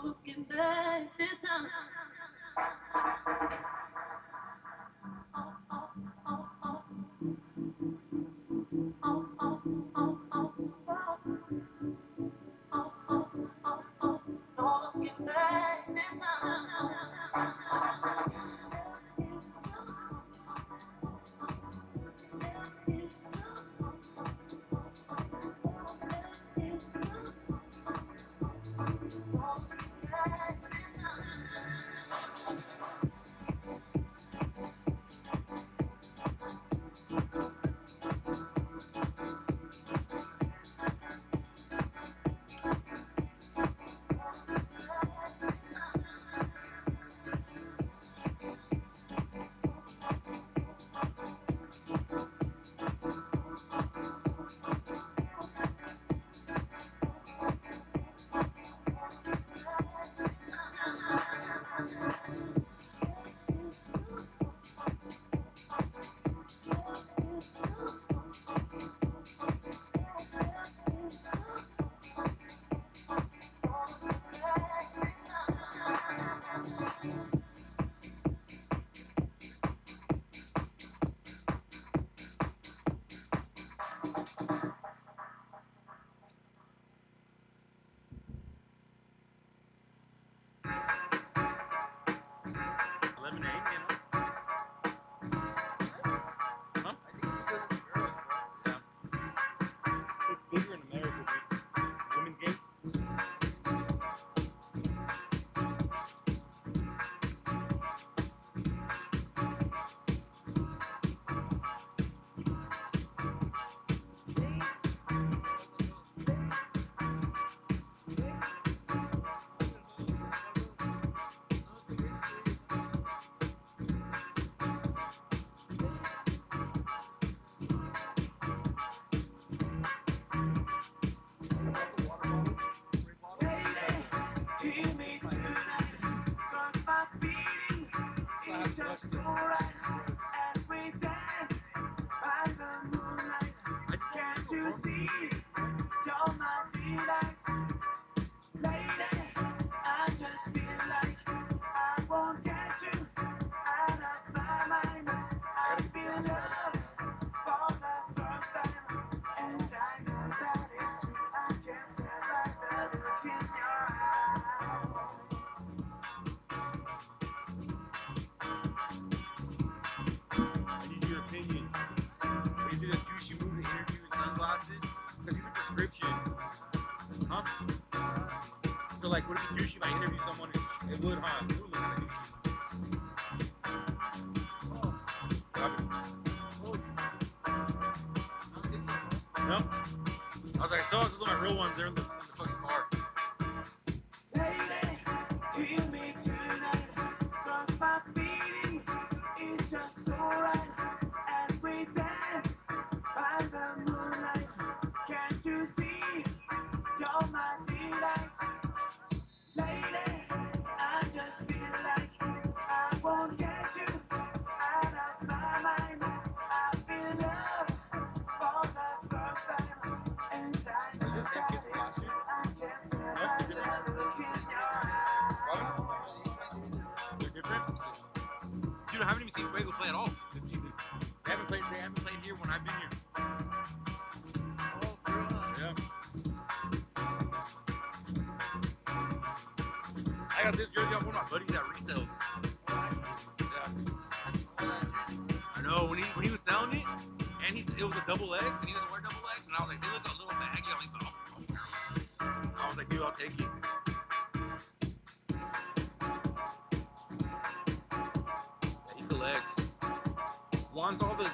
D: Looking back this time. Looking back this time.
A: Lemonade, you know? Huh?
C: just so right as we dance by the moonlight. Can't you see? You're my delight. Lady, I just feel like I won't get you out of my mind. I feel love for the first time, and I know that it's true. I can tell by the look in your eyes.
E: I need your opinion. Is it a douchey move to interview in sunglasses? Because these are prescription. Huh? So like, would it be douchey if I interview someone? It would, huh? It would look kind of douchey. No? I was like, I saw those are my real ones. They're in the fucking car.
C: Lady, hear me tonight, 'cause my feeling is just so right as we dance by the moonlight. Can't you see? You're my delight. Lady, I just feel like I won't get you out of my mind. I feel love for the first time, and I know that it's true. I can tell by the look in your eyes.
E: They're different. Dude, I haven't even seen Fuego play at all this season. They haven't played here when I've been here.
B: Oh, for real, huh?
E: Yeah. I got this jersey off one of my buddies that resells. Yeah. I know when he was selling it, and it was a double X, and he doesn't wear double X, and I was like, they look a little baggy. I'm like, oh. I was like, dude, I'll take it. Yeah, he collects. Once all the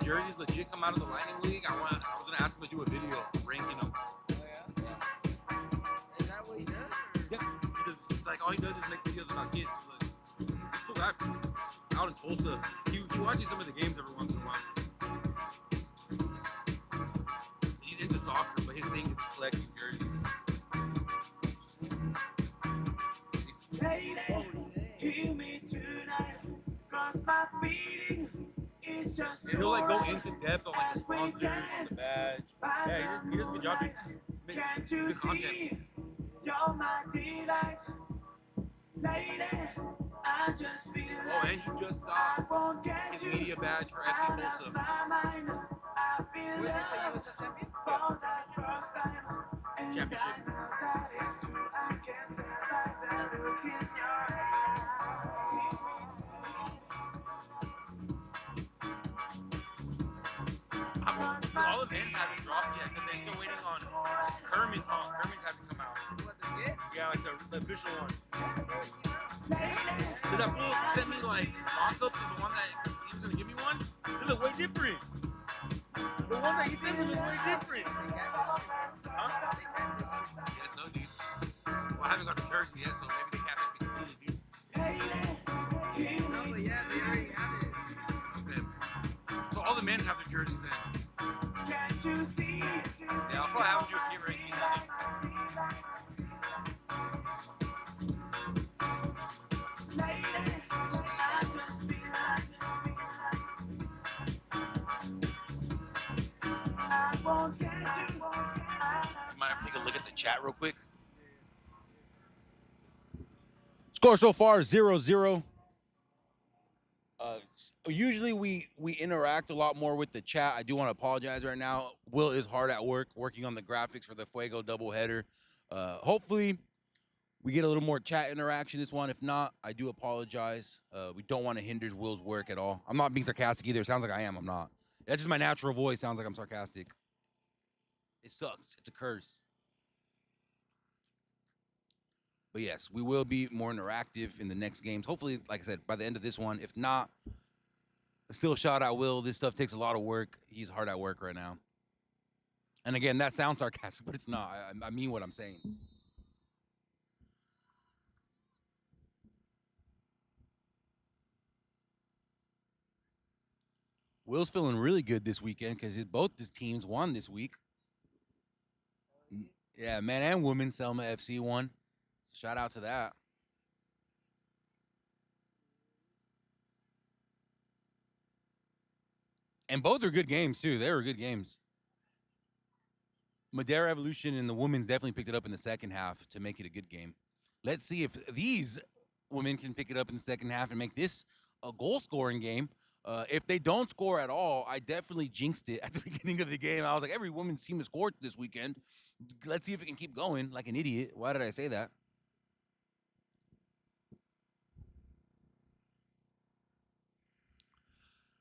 E: jerseys legit come out of the Lightning League, I was gonna ask him to do a video ranking them.
B: Oh, yeah? Is that what he does?
E: Yeah, it's like all he does is make videos about kids. Like, he's a cool guy. Out in Tulsa, he watches some of the games every once in a while. He's into soccer, but his thing is collecting jerseys.
C: Lady, hear me tonight, 'cause my feeling is just
E: And he'll like
C: so
E: go
C: right
E: into depth on like the sponsors, on the badge. Yeah, he does a good job.
C: Can't you
E: Good content.
C: see? You're my delight. Lady, I just feel
E: Oh,
C: like
E: and he just
C: I
E: got
C: won't get
E: his
C: you
E: media badge for FC
C: out of
E: Tulsa.
C: my mind. I feel
B: Where is the
C: love
B: USF champion?
C: for the first time, and
E: Championship.
C: I know that it's true. I can tell by the look in your eyes. Hear me tonight.
E: All the bands haven't dropped yet, but they're still waiting on Kermit's haven't come out.
B: What, the kid?
E: Yeah, like the official one.
B: Yeah, bro,
E: So that fool sent me like mock-ups of the one that he was gonna give me one. They look way different. The one that he sent me look way different. Huh? Yeah, so dude. Well, I haven't got the jersey yet, so maybe they can't make me completely, dude.
B: No, but yeah, they already have it.
E: Okay. So all the men have their jerseys then.
C: Can't you see?
E: Yeah, I'll probably have to do a kid ranking.
C: Lady, I just feel like I won't get you out of
A: Might have to take a look at the chat real quick. Score so far 0-0. Usually we interact a lot more with the chat. I do want to apologize right now. Will is hard at work working on the graphics for the Fuego doubleheader. Hopefully we get a little more chat interaction this one. If not, I do apologize. We don't want to hinder Will's work at all. I'm not being sarcastic either. It sounds like I am. I'm not. That's just my natural voice. Sounds like I'm sarcastic. It sucks. It's a curse. But yes, we will be more interactive in the next games. Hopefully, like I said, by the end of this one. If not, still shout out Will. This stuff takes a lot of work. He's hard at work right now. And again, that sounds sarcastic, but it's not. I mean what I'm saying. Will's feeling really good this weekend because both his teams won this week. Yeah, men and women, Selma FC won. So shout out to that. And both are good games, too. They were good games. Madera Evolution and the women's definitely picked it up in the second half to make it a good game. Let's see if these women can pick it up in the second half and make this a goal scoring game. If they don't score at all, I definitely jinxed it at the beginning of the game. I was like, every women's team has scored this weekend. Let's see if it can keep going like an idiot. Why did I say that?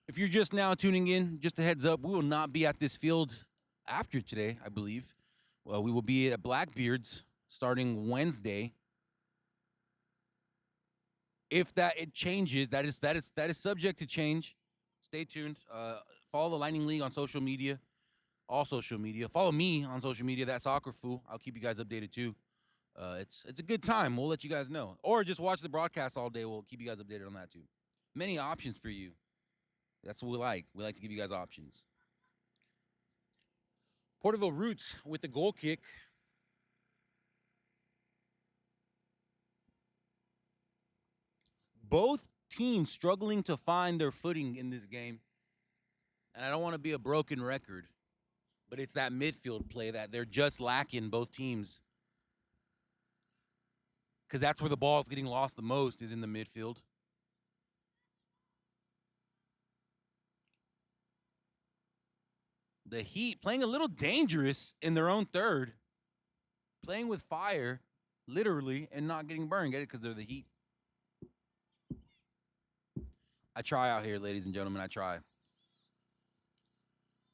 A: If you're just now tuning in, just a heads up, we will not be at this field after today, I believe. Well, we will be at Blackbeard's starting Wednesday. If it changes, that is subject to change. Stay tuned. Follow the Lightning League on social media, all social media. Follow me on social media. That Soccer Fool. I'll keep you guys updated too. It's a good time. We'll let you guys know, or just watch the broadcast all day. We'll keep you guys updated on that too. Many options for you. That's what we like. We like to give you guys options. Porterville Roots with the goal kick. Both teams struggling to find their footing in this game. And I don't want to be a broken record, but it's that midfield play that they're just lacking, both teams. Because that's where the ball is getting lost the most, is in the midfield. The Heat playing a little dangerous in their own third. Playing with fire, literally, and not getting burned. Get it? Because they're the Heat. I try out here, ladies and gentlemen. I try.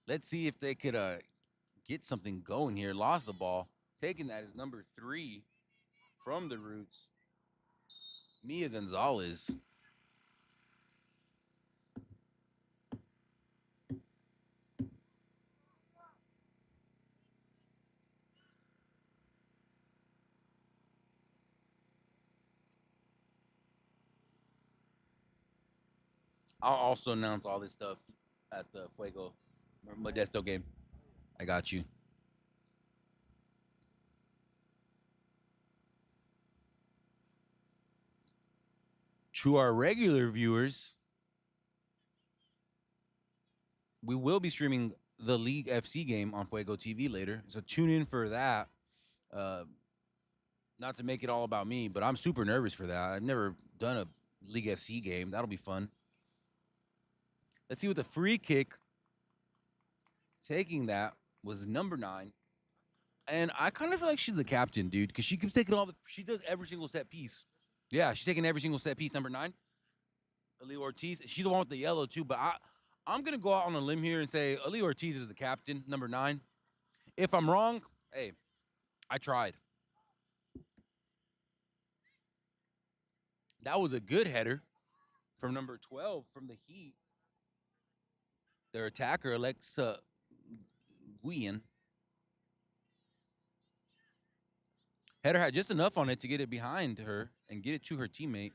A: Let's see if they could get something going here. Lost the ball. Taking that is number 3 from the Roots, Mia Gonzalez. I'll also announce all this stuff at the Fuego Modesto game. I got you. To our regular viewers, we will be streaming the League FC game on Fuego TV later, so tune in for that. Not to make it all about me, but I'm super nervous for that. I've never done a League FC game. That'll be fun. Let's see what the free kick taking that was number 9. And I kind of feel like she's the captain, dude, because she keeps taking she does every single set piece. Yeah, she's taking every single set piece. Number 9, Ali Ortiz. She's the one with the yellow, too. But I'm going to go out on a limb here and say Ali Ortiz is the captain, number 9. If I'm wrong, hey, I tried. That was a good header from number 12 from the Heat. Their attacker, Alexa Guillen. Header had just enough on it to get it behind her and get it to her teammate.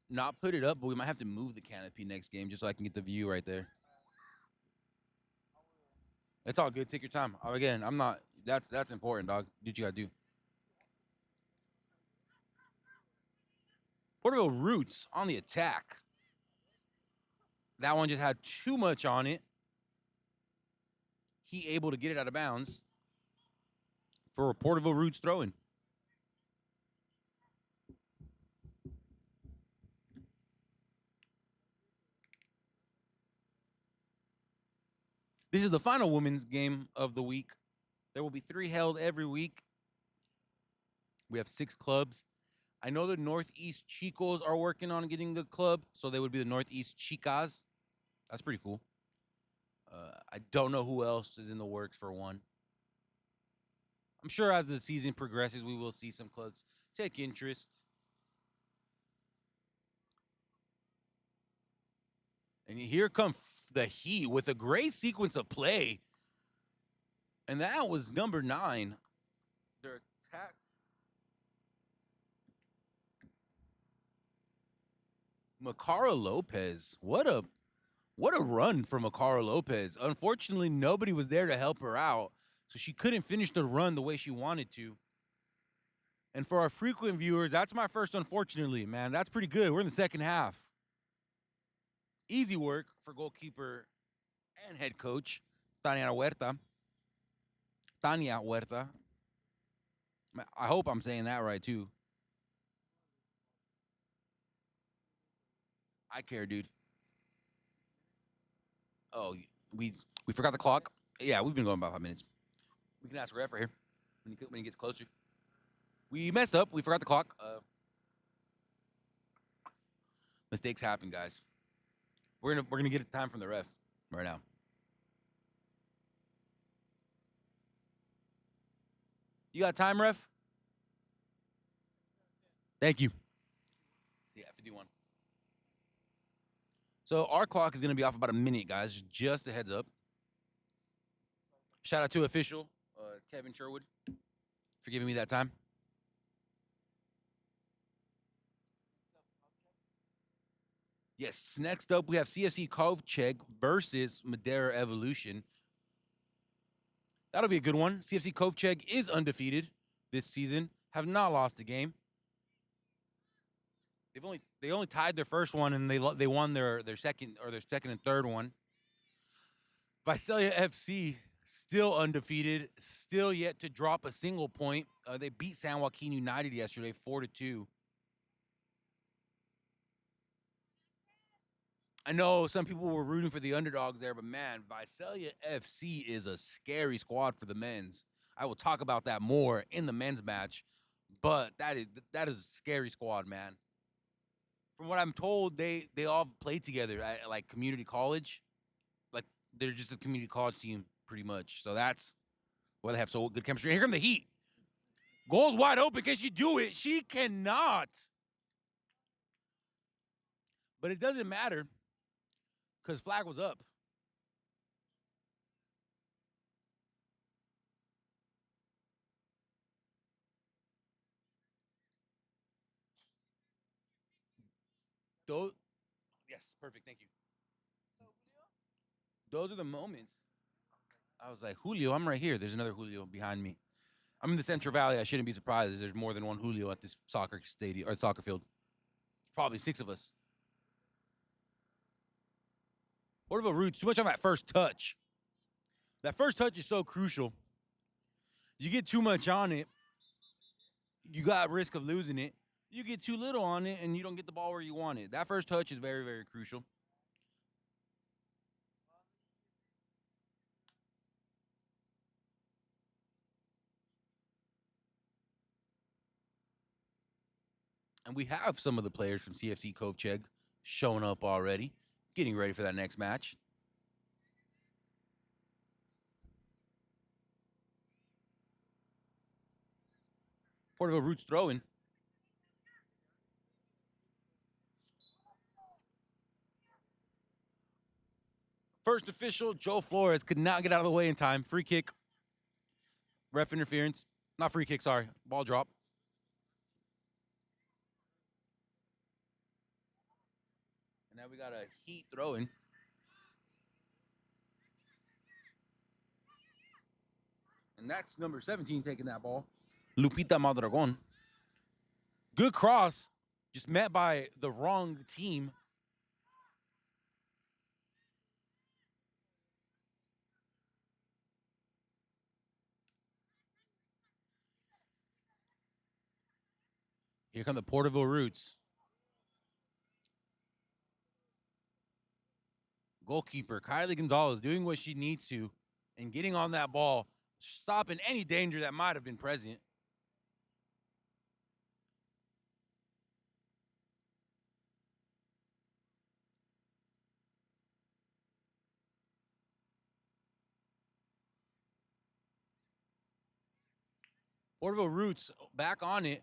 A: Not put it up, but we might have to move the canopy next game just so I can get the view right there. It's all good. Take your time. Again, I'm not. That's important, dog. Do what you gotta do. Porterville Roots on the attack. That one just had too much on it. He able to get it out of bounds for a Porterville Roots throw-in. This is the final women's game of the week. There will be 3 held every week. We have 6 clubs. I know the Northeast Chicos are working on getting a club, so they would be the Northeast Chicas. That's pretty cool. I don't know who else is in the works for one. I'm sure as the season progresses, we will see some clubs take interest. And here come the Heat with a great sequence of play. And that was number 9. Their attack. Macara Lopez. What a run from Macara Lopez. Unfortunately, nobody was there to help her out, so she couldn't finish the run the way she wanted to. And for our frequent viewers, that's my first unfortunately, man. That's pretty good. We're in the second half. Easy work for goalkeeper and head coach Tania Huerta. Tania Huerta. I hope I'm saying that right too. I care, dude. Oh, we forgot the clock. Yeah, we've been going about 5 minutes. We can ask ref right here when he gets closer. We messed up. We forgot the clock. Mistakes happen, guys. We're gonna get a time from the ref right now. You got time, ref? Thank you. Yeah, 51. So our clock is gonna be off about a minute, guys. Just a heads up. Shout out to official Kevin Sherwood for giving me that time. Yes. Next up, we have CFC Kovcheg versus Madera Evolution. That'll be a good one. CFC Kovcheg is undefeated this season. Have not lost a game. They only tied their first one, and they won their second and third one. Visalia FC still undefeated, still yet to drop a single point. They beat San Joaquin United yesterday, 4-2. I know some people were rooting for the underdogs there, but man, Visalia FC is a scary squad for the men's. I will talk about that more in the men's match, but that is a scary squad, man. From what I'm told, they all played together at like community college. Like they're just a community college team pretty much. So that's why they have so good chemistry. Here come the Heat. Goal's wide open. Can she do it? She cannot. But it doesn't matter because flag was up. Those, yes, perfect. Thank you. Those are the moments. I was like, Julio, I'm right here. There's another Julio behind me. I'm in the Central Valley. I shouldn't be surprised. There's more than one Julio at this soccer stadium or soccer field. Probably 6 of us. Porterville Roots, too much on that first touch. That first touch is so crucial. You get too much on it, you got risk of losing it. You get too little on it, and you don't get the ball where you want it. That first touch is very, very crucial. And we have some of the players from CFC Kovcheg showing up already, getting ready for that next match. Porterville Roots throwing. First official, Joe Flores could not get out of the way in time. Free kick. Ref interference. Not free kick, sorry. Ball drop. And now we got a Heat throwing. And that's number 17 taking that ball. Lupita Madragon. Good cross. Just met by the wrong team. Here come the Porterville Roots. Goalkeeper Kylie Gonzalez doing what she needs to and getting on that ball, stopping any danger that might have been present. Porterville Roots back on it.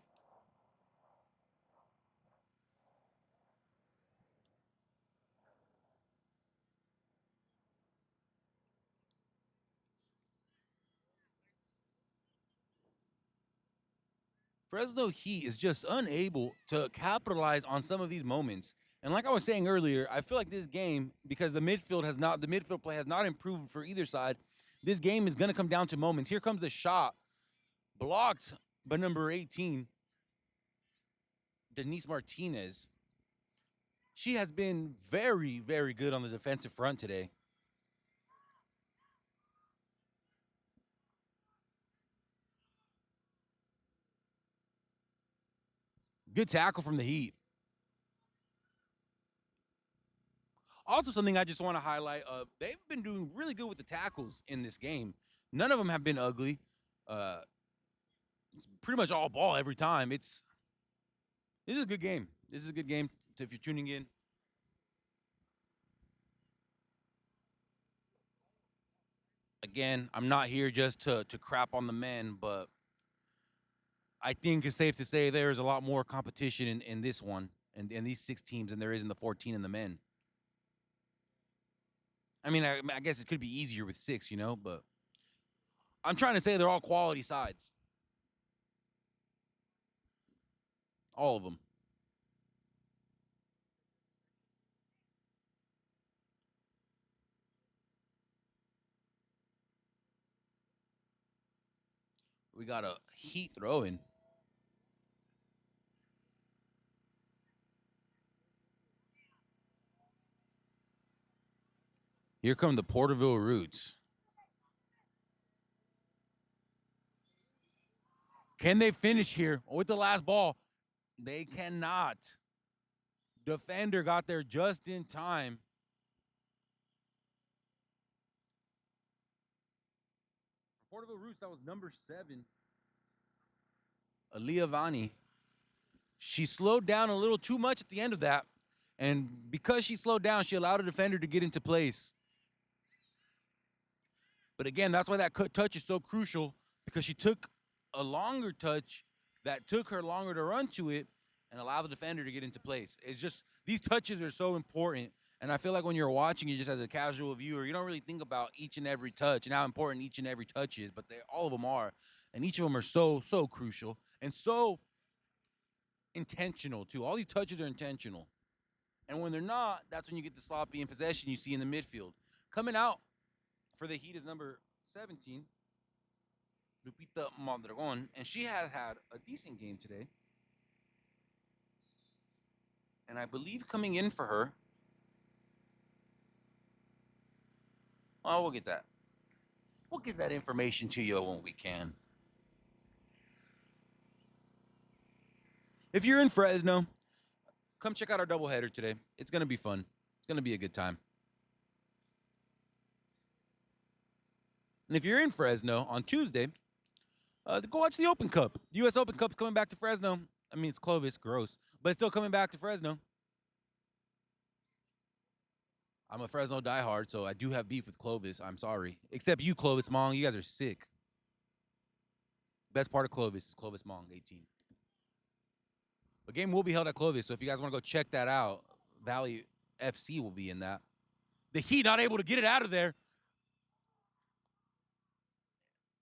A: Fresno Heat is just unable to capitalize on some of these moments. And like I was saying earlier, I feel like this game, because the midfield play has not improved for either side, this game is going to come down to moments. Here comes the shot, blocked by number 18, Denise Martinez. She has been very, very good on the defensive front today. Good tackle from the Heat. Also, something I just want to highlight: they've been doing really good with the tackles in this game. None of them have been ugly. It's pretty much all ball every time. This is a good game. This is a good game if you're tuning in. Again, I'm not here just to crap on the men, but I think it's safe to say there is a lot more competition in this one and in these 6 teams than there is in the 14 in the men. I mean, I guess it could be easier with 6, but I'm trying to say they're all quality sides. All of them. We got a Heat throw-in. Here come the Porterville Roots. Can they finish here with the last ball? They cannot. Defender got there just in time. For Porterville Roots, that was number 7. Aaliyah Vani. She slowed down a little too much at the end of that. And because she slowed down, she allowed a defender to get into place. But again, that's why that cut touch is so crucial, because she took a longer touch that took her longer to run to it and allow the defender to get into place. It's just, these touches are so important. And I feel like when you're watching it just as a casual viewer, you don't really think about each and every touch and how important each and every touch is, but all of them are. And each of them are so, so crucial and so intentional too. All these touches are intentional. And when they're not, that's when you get the sloppy in possession you see in the midfield. Coming out for the Heat is number 17, Lupita Mondragon, and she has had a decent game today. And I believe coming in for her, well, we'll get that. We'll get that information to you when we can. If you're in Fresno, come check out our doubleheader today. It's going to be fun. It's going to be a good time. And if you're in Fresno on Tuesday, go watch the Open Cup. The U.S. Open Cup's coming back to Fresno. I mean, it's Clovis, gross, but it's still coming back to Fresno. I'm a Fresno diehard, so I do have beef with Clovis. I'm sorry. Except you, Clovis Mong. You guys are sick. Best part of Clovis is Clovis Mong, 18. The game will be held at Clovis, so if you guys want to go check that out, Valley FC will be in that. The Heat not able to get it out of there.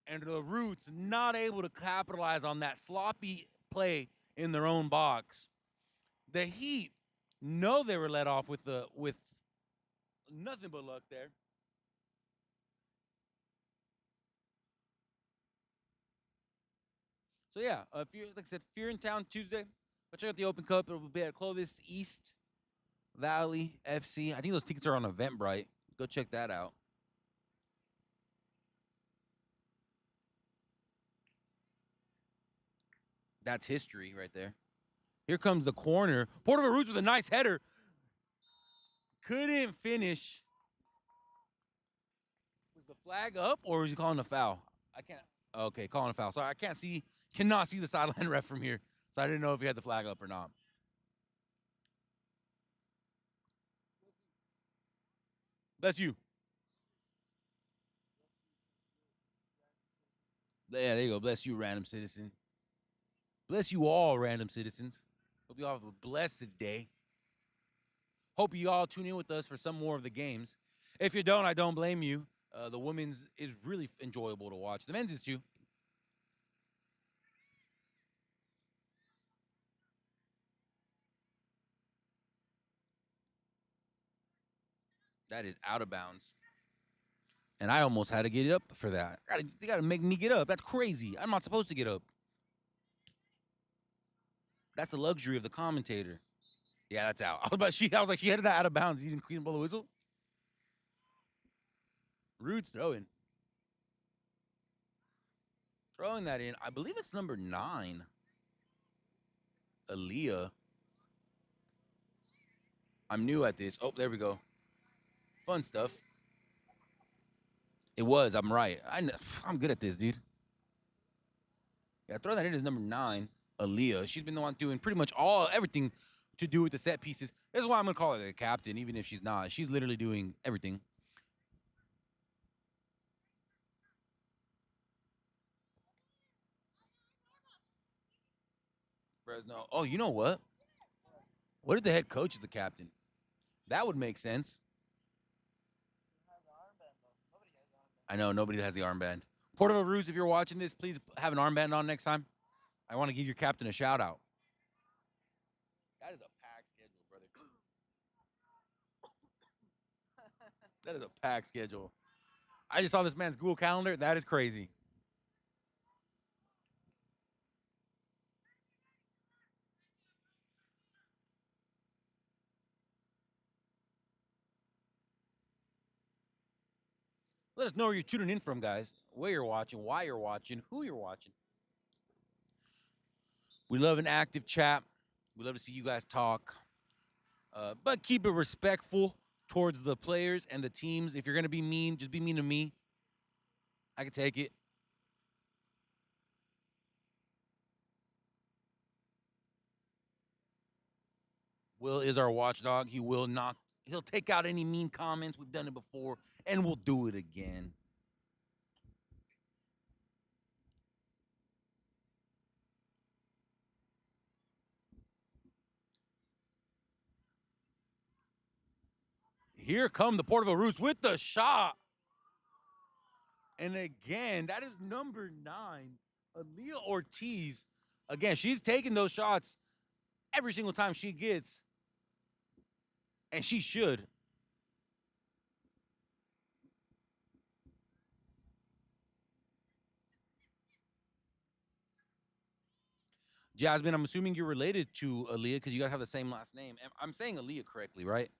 A: And the Roots not able to capitalize on that sloppy play in their own box. The Heat know they were let off with nothing but luck there. So yeah, like I said, if you're in town Tuesday, go check out the Open Cup. It will be at Clovis East Valley FC. I think those tickets are on Eventbrite. Go check that out. That's history right there. Here comes the corner. Porterville Roots with a nice header. Couldn't finish. Was the flag up or was he calling a foul? I can't. Okay, calling a foul. Sorry, I cannot see the sideline ref from here. So I didn't know if he had the flag up or not. Bless you. Yeah, there you go. Bless you, random citizen. Bless you all, random citizens. Hope you all have a blessed day. Hope you all tune in with us for some more of the games. If you don't, I don't blame you. The women's is really enjoyable to watch. The men's is too. That is out of bounds. And I almost had to get up for that. They got to make me get up. That's crazy. I'm not supposed to get up. That's the luxury of the commentator. Yeah, that's out. I was like, she headed that out of bounds. He didn't clean blow the whistle. Rude's throwing. Throwing that in. I believe it's number 9. Aaliyah. I'm new at this. Oh, there we go. Fun stuff. It was. I'm right. I'm good at this, dude. Yeah, throw that in as number 9. Aaliyah. She's been the one doing pretty much everything to do with the set pieces. This is why I'm gonna call her the captain, even if she's not. She's literally doing everything. Fresno. Oh, you know what? What if the head coach is the captain? That would make sense. I know nobody has the armband. Porterville Ruse, if you're watching this, please have an armband on next time. I want to give your captain a shout out. That is a packed schedule, brother. That is a packed schedule. I just saw this man's Google Calendar. That is crazy. Let us know where you're tuning in from, guys. Where you're watching, why you're watching, who you're watching. We love an active chat. We love to see you guys talk. But keep it respectful towards the players and the teams. If you're going to be mean, just be mean to me. I can take it. Will is our watchdog. He will not. He'll take out any mean comments. We've done it before, and we'll do it again. Here come the Porterville Roots with the shot. And again, that is number 9, Aaliyah Ortiz. Again, she's taking those shots every single time she gets. And she should. Jasmine, I'm assuming you're related to Aaliyah because you guys have the same last name. I'm saying Aaliyah correctly, right?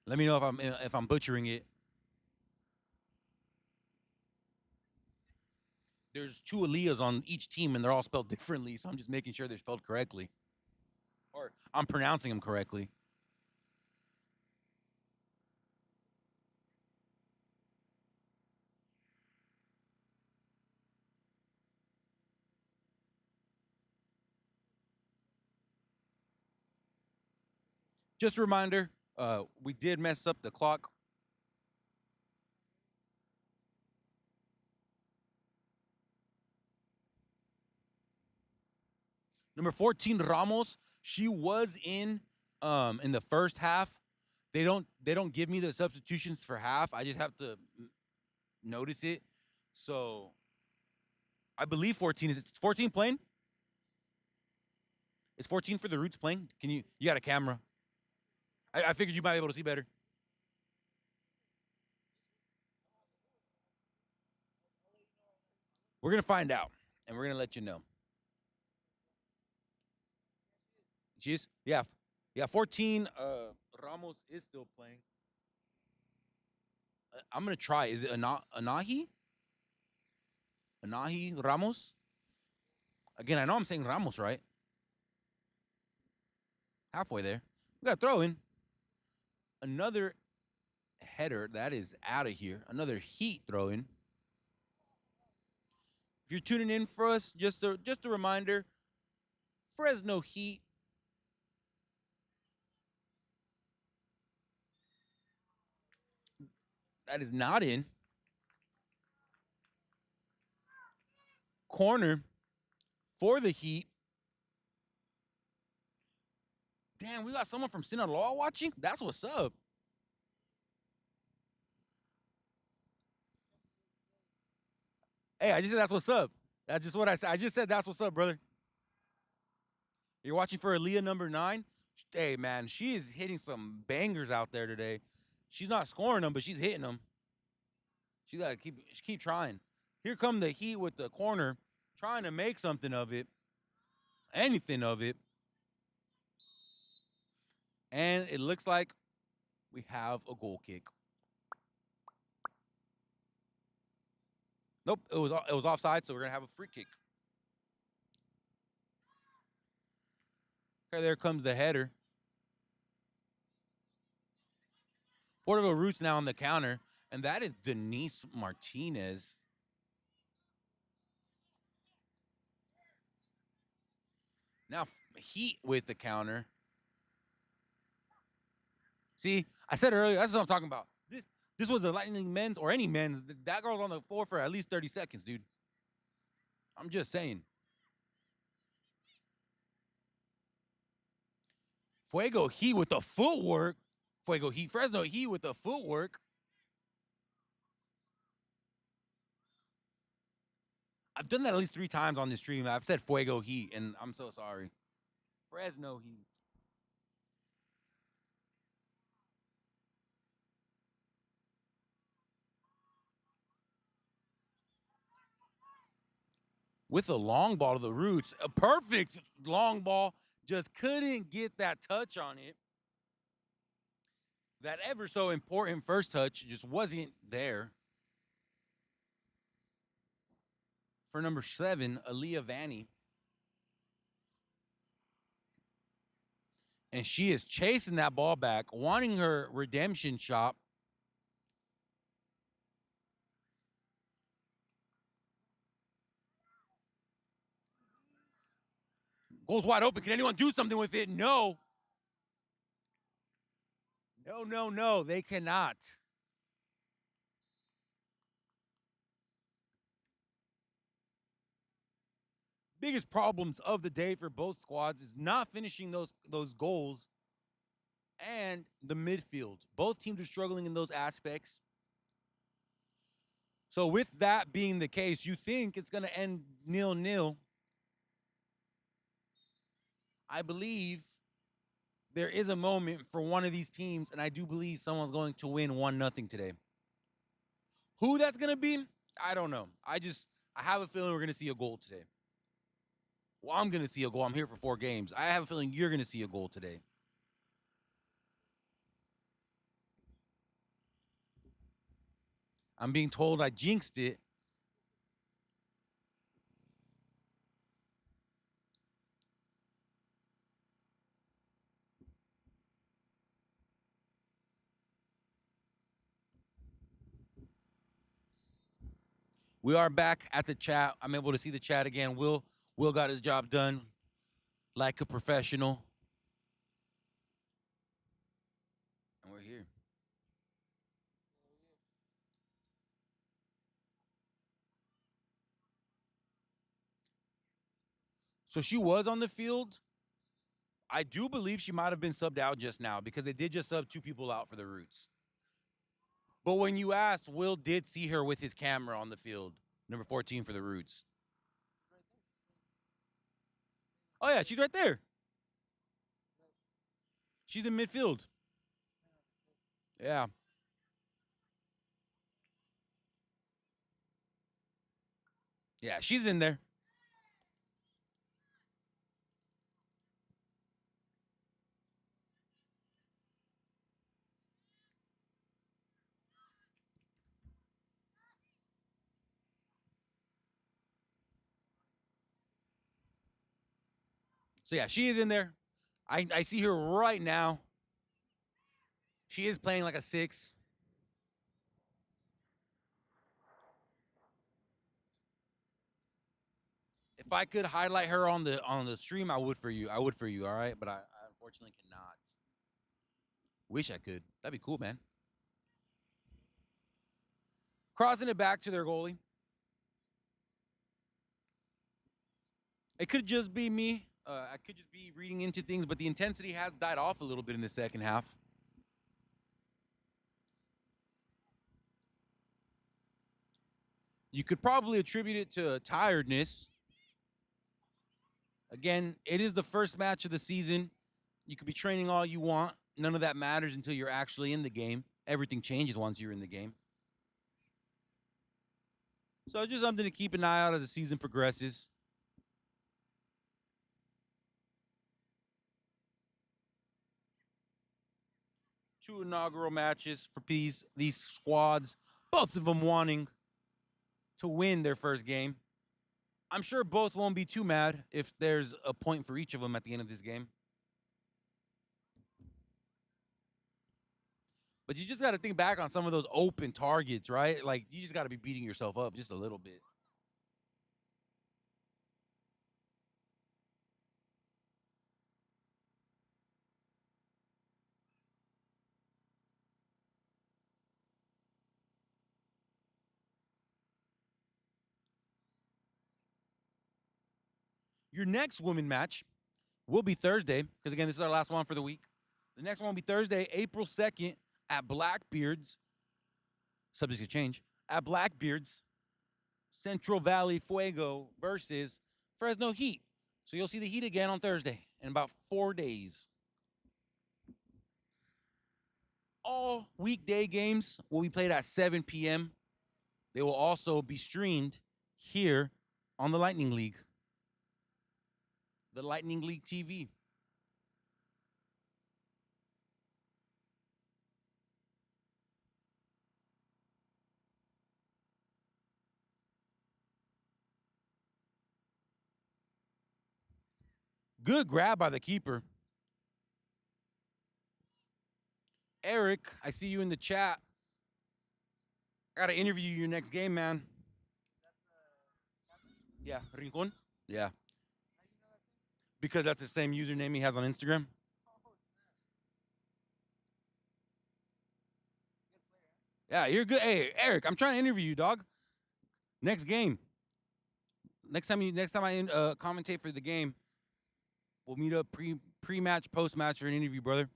A: Let me know if I'm butchering it. There's 2 Aaliyahs on each team, and they're all spelled differently, so I'm just making sure they're spelled correctly. Or I'm pronouncing them correctly. Just a reminder, we did mess up the clock. Number 14, Ramos. She was in the first half. They don't give me the substitutions for half. I just have to notice it. So I believe 14 is 14 playing? Is 14 for the Roots playing? You got a camera? I figured you might be able to see better. We're gonna find out, and we're gonna let you know. She is? Yeah. 14. Ramos is still playing. I'm gonna try. Is it Anahi? Anahi Ramos? Again, I know I'm saying Ramos right. Halfway there. We got to throw in another header that is out of here. Another heat throw in. If you're tuning in for us, just a reminder, Fresno Heat. That is not in. Corner for the Heat. Damn, we got someone from Sinaloa watching? That's what's up. Hey, I just said that's what's up. That's just what I said. I just said that's what's up, brother. You're watching for Aaliyah number 9? Hey, man, she is hitting some bangers out there today. She's not scoring them, but she's hitting them. She got to keep trying. Here come the Heat with the corner, trying to make something of it. Anything of it. And it looks like we have a goal kick. Nope, it was offside, so we're gonna have a free kick. Okay, there comes the header. Porterville Roots now on the counter, and that is Denise Martinez. Now Heat with the counter. See, I said earlier, that's what I'm talking about. This was a Lightning men's or any men's. That girl's on the floor for at least 30 seconds, dude. I'm just saying. Fuego Heat with the footwork. Fuego Heat, Fresno Heat with the footwork. I've done that at least 3 times on this stream. I've said Fuego Heat, and I'm so sorry. Fresno Heat. With a long ball to the Roots. A perfect long ball. Just couldn't get that touch on it. That ever so important first touch just wasn't there. For number 7, Aaliyah Vanny. And she is chasing that ball back, wanting her redemption shot. Goes wide open. Can anyone do something with it? No. No. They cannot. Biggest problems of the day for both squads is not finishing those goals and the midfield. Both teams are struggling in those aspects. So with that being the case, you think it's going to end 0-0. I believe there is a moment for one of these teams, and I do believe someone's going to win 1-0 today. Who that's going to be, I don't know. I have a feeling we're going to see a goal today. Well, I'm going to see a goal. I'm here for 4 games. I have a feeling you're going to see a goal today. I'm being told I jinxed it. We are back at the chat. I'm able to see the chat again. Will got his job done like a professional. And we're here. So she was on the field. I do believe she might have been subbed out just now because they did just sub 2 people out for the Roots. But when you asked, Will did see her with his camera on the field, number 14 for the Roots. Oh, yeah, she's right there. She's in midfield. Yeah. Yeah, she's in there. So, yeah, she is in there. I see her right now. She is playing like a 6. If I could highlight her on the stream, I would for you. All right? But I unfortunately cannot. Wish I could. That'd be cool, man. Crossing it back to their goalie. It could just be me. I could just be reading into things, but the intensity has died off a little bit in the second half. You could probably attribute it to tiredness. Again, it is the first match of the season. You could be training all you want. None of that matters until you're actually in the game. Everything changes once you're in the game. So just something to keep an eye out as the season progresses. 2 inaugural matches for these squads, both of them wanting to win their first game. I'm sure both won't be too mad if there's a point for each of them at the end of this game. But you just got to think back on some of those open targets, right? Like, you just got to be beating yourself up just a little bit. Your next women match will be Thursday, because again, this is our last one for the week. The next one will be Thursday, April 2nd at Blackbeard's, subject to change, at Blackbeard's, Central Valley Fuego versus Fresno Heat. So you'll see the Heat again on Thursday in about 4 days. All weekday games will be played at 7 p.m. They will also be streamed here on the Lightning League. The Lightning League TV. Good grab by the keeper. Eric, I see you in the chat. I got to interview you your next game, man. Yeah, Rincon? Yeah. Because that's the same username he has on Instagram. Yeah, you're good. Hey, Eric, I'm trying to interview you, dog. Next game. Next time I commentate for the game, we'll meet up pre-match, post-match for an interview, brother.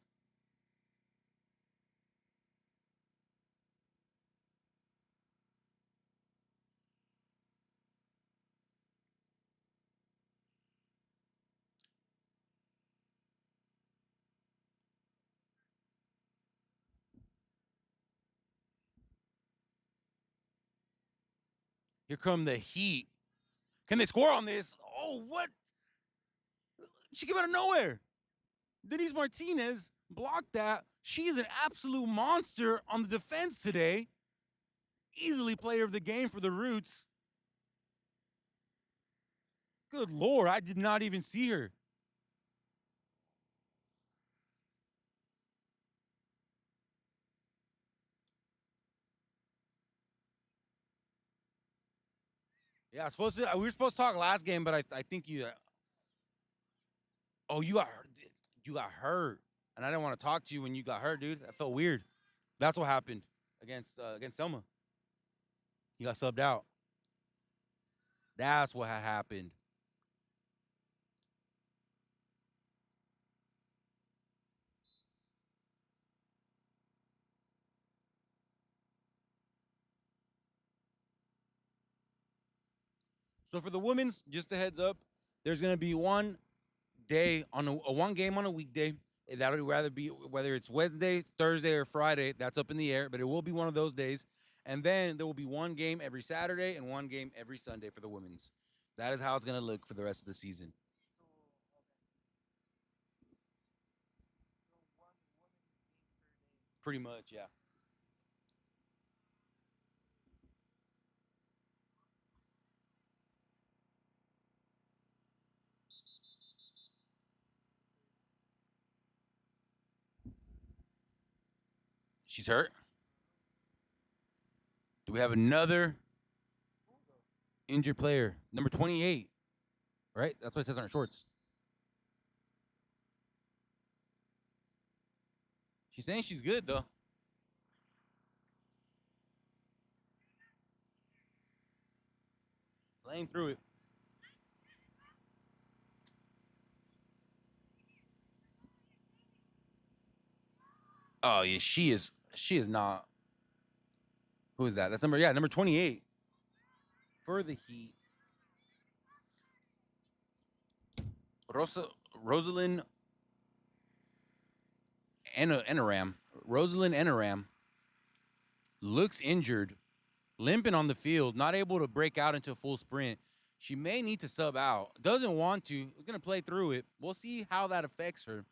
A: Here come the Heat. Can they score on this? Oh, what? She came out of nowhere. Denise Martinez blocked that. She is an absolute monster on the defense today. Easily player of the game for the Roots. Good Lord, I did not even see her. Yeah, we were supposed to talk last game, but I think you. Oh, you got hurt, and I didn't want to talk to you when you got hurt, dude. That felt weird. That's what happened against Selma. You got subbed out. That's what had happened. So for the women's, just a heads up, there's gonna be one day on a one game on a weekday. That'll rather be whether it's Wednesday, Thursday, or Friday. That's up in the air, but it will be one of those days. And then there will be one game every Saturday and one game every Sunday for the women's. That is how it's gonna look for the rest of the season. Pretty much, yeah. She's hurt. Do we have another injured player? Number 28, right? That's what it says on her shorts. She's saying she's good, though. Playing through it. Oh, yeah, she is not. Who is that? That's number 28 for the Heat. Rosalind Enaram. Rosalind Enaram looks injured, limping on the field, not able to break out into a full sprint. She may need to sub out. Doesn't want to. Is going to play through it. We'll see how that affects her.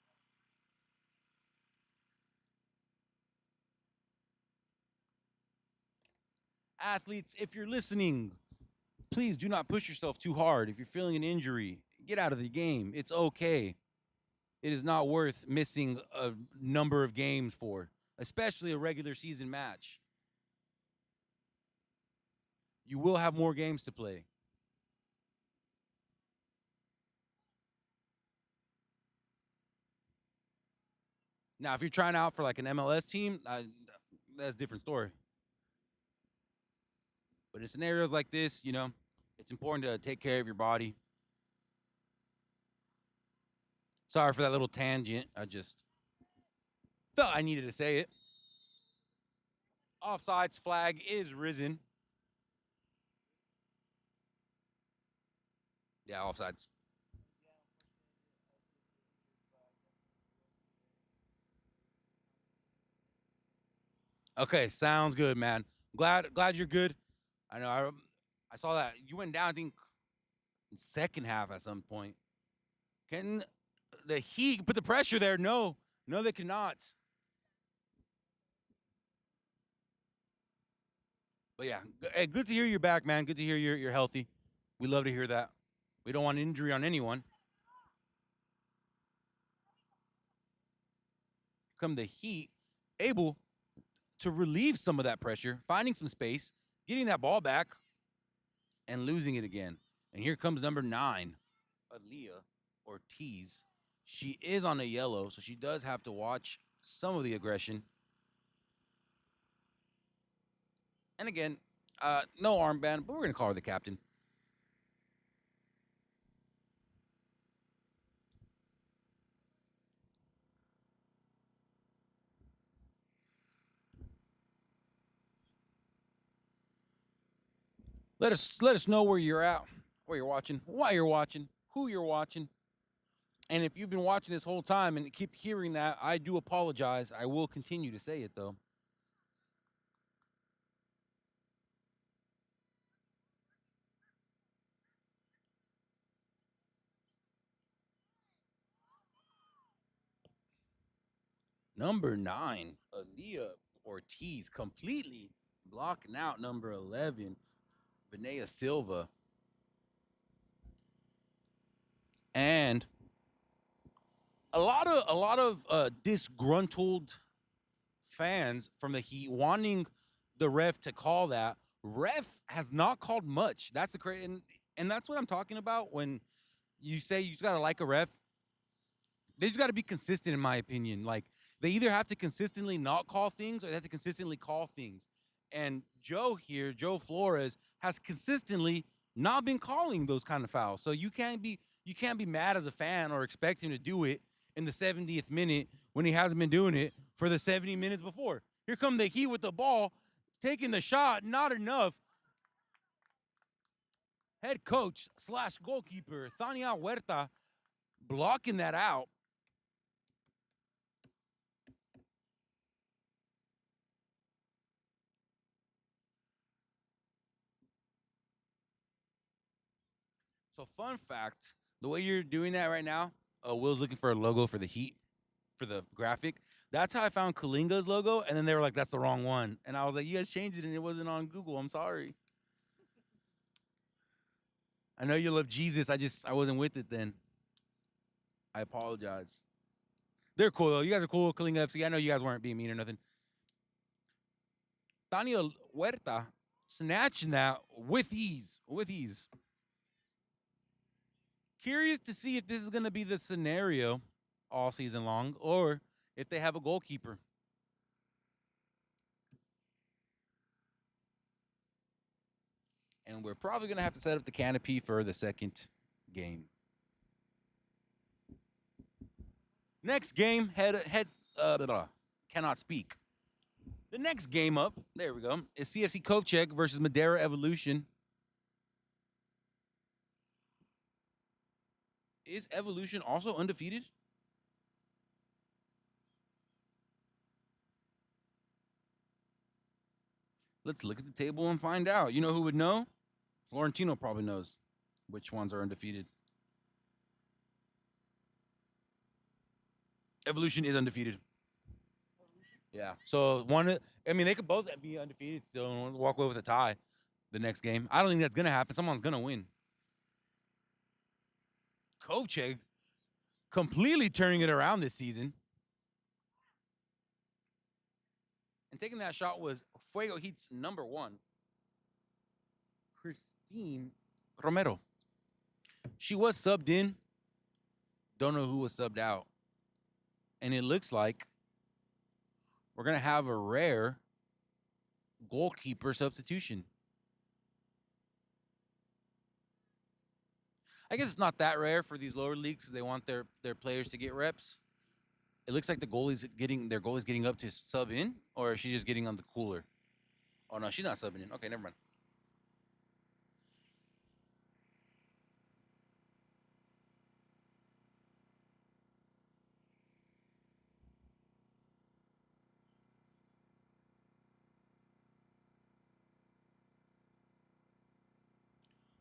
A: Athletes, if you're listening, please do not push yourself too hard. If you're feeling an injury, get out of the game. It's okay. It is not worth missing a number of games for, especially a regular season match. You will have more games to play. Now, if you're trying out for like an MLS team, that's a different story. But in scenarios like this, it's important to take care of your body. Sorry for that little tangent. I just felt I needed to say it. Offsides flag is risen. Yeah, offsides. Okay, sounds good, man. Glad you're good. I know I saw that you went down, I think, in second half at some point. Can the Heat put the pressure there? No, they cannot. But yeah, hey, good to hear you're back, man. Good to hear you're healthy. We love to hear that. We don't want injury on anyone. Come the Heat, able to relieve some of that pressure, finding some space, getting that ball back, and losing it again. And here comes number 9, Aaliyah Ortiz. She is on a yellow, so she does have to watch some of the aggression. And again, no armband, but we're going to call her the captain. Let us know where you're at, where you're watching, why you're watching, who you're watching. And if you've been watching this whole time and keep hearing that, I do apologize. I will continue to say it, though. Number 9, Aaliyah Ortiz, completely blocking out number 11, Vinaya Silva. And a lot of disgruntled fans from the Heat wanting the ref to call that. Ref has not called much. That's the crazy, and that's what I'm talking about when you say you just gotta like a ref. They just gotta be consistent, in my opinion. Like they either have to consistently not call things or they have to consistently call things. And Joe Flores, has consistently not been calling those kind of fouls. So you can't be mad as a fan or expect him to do it in the 70th minute when he hasn't been doing it for the 70 minutes before. Here come the Heat with the ball, taking the shot, not enough. Head coach / goalkeeper, Tania Huerta, blocking that out. So fun fact, the way you're doing that right now, Will's looking for a logo for the Heat, for the graphic. That's how I found Kalinga's logo, and then they were like, that's the wrong one. And I was like, you guys changed it, and it wasn't on Google. I'm sorry. I know you love Jesus. I wasn't with it then. I apologize. They're cool, though. You guys are cool, Kalinga FC. I know you guys weren't being mean or nothing. Tania Huerta snatching that with ease. Curious to see if this is going to be the scenario all season long or if they have a goalkeeper. And we're probably going to have to set up the canopy for the second game. Next game, cannot speak. The next game up, there we go, is CFC Kovčeg versus Madeira Evolution. Is Evolution also undefeated? Let's look at the table and find out. You know who would know? Florentino probably knows which ones are undefeated. Evolution is undefeated. Yeah. So I mean, they could both be undefeated still and walk away with a tie the next game. I don't think that's gonna happen. Someone's gonna win. Kovcheg completely turning it around this season. And taking that shot was Fuego Heat's number 1, Christine Romero. She was subbed in. Don't know who was subbed out. And it looks like we're going to have a rare goalkeeper substitution. I guess it's not that rare for these lower leagues. They want their players to get reps. It looks like their goalie's getting up to sub in, or is she just getting on the cooler? Oh no, she's not subbing in. Okay, never mind.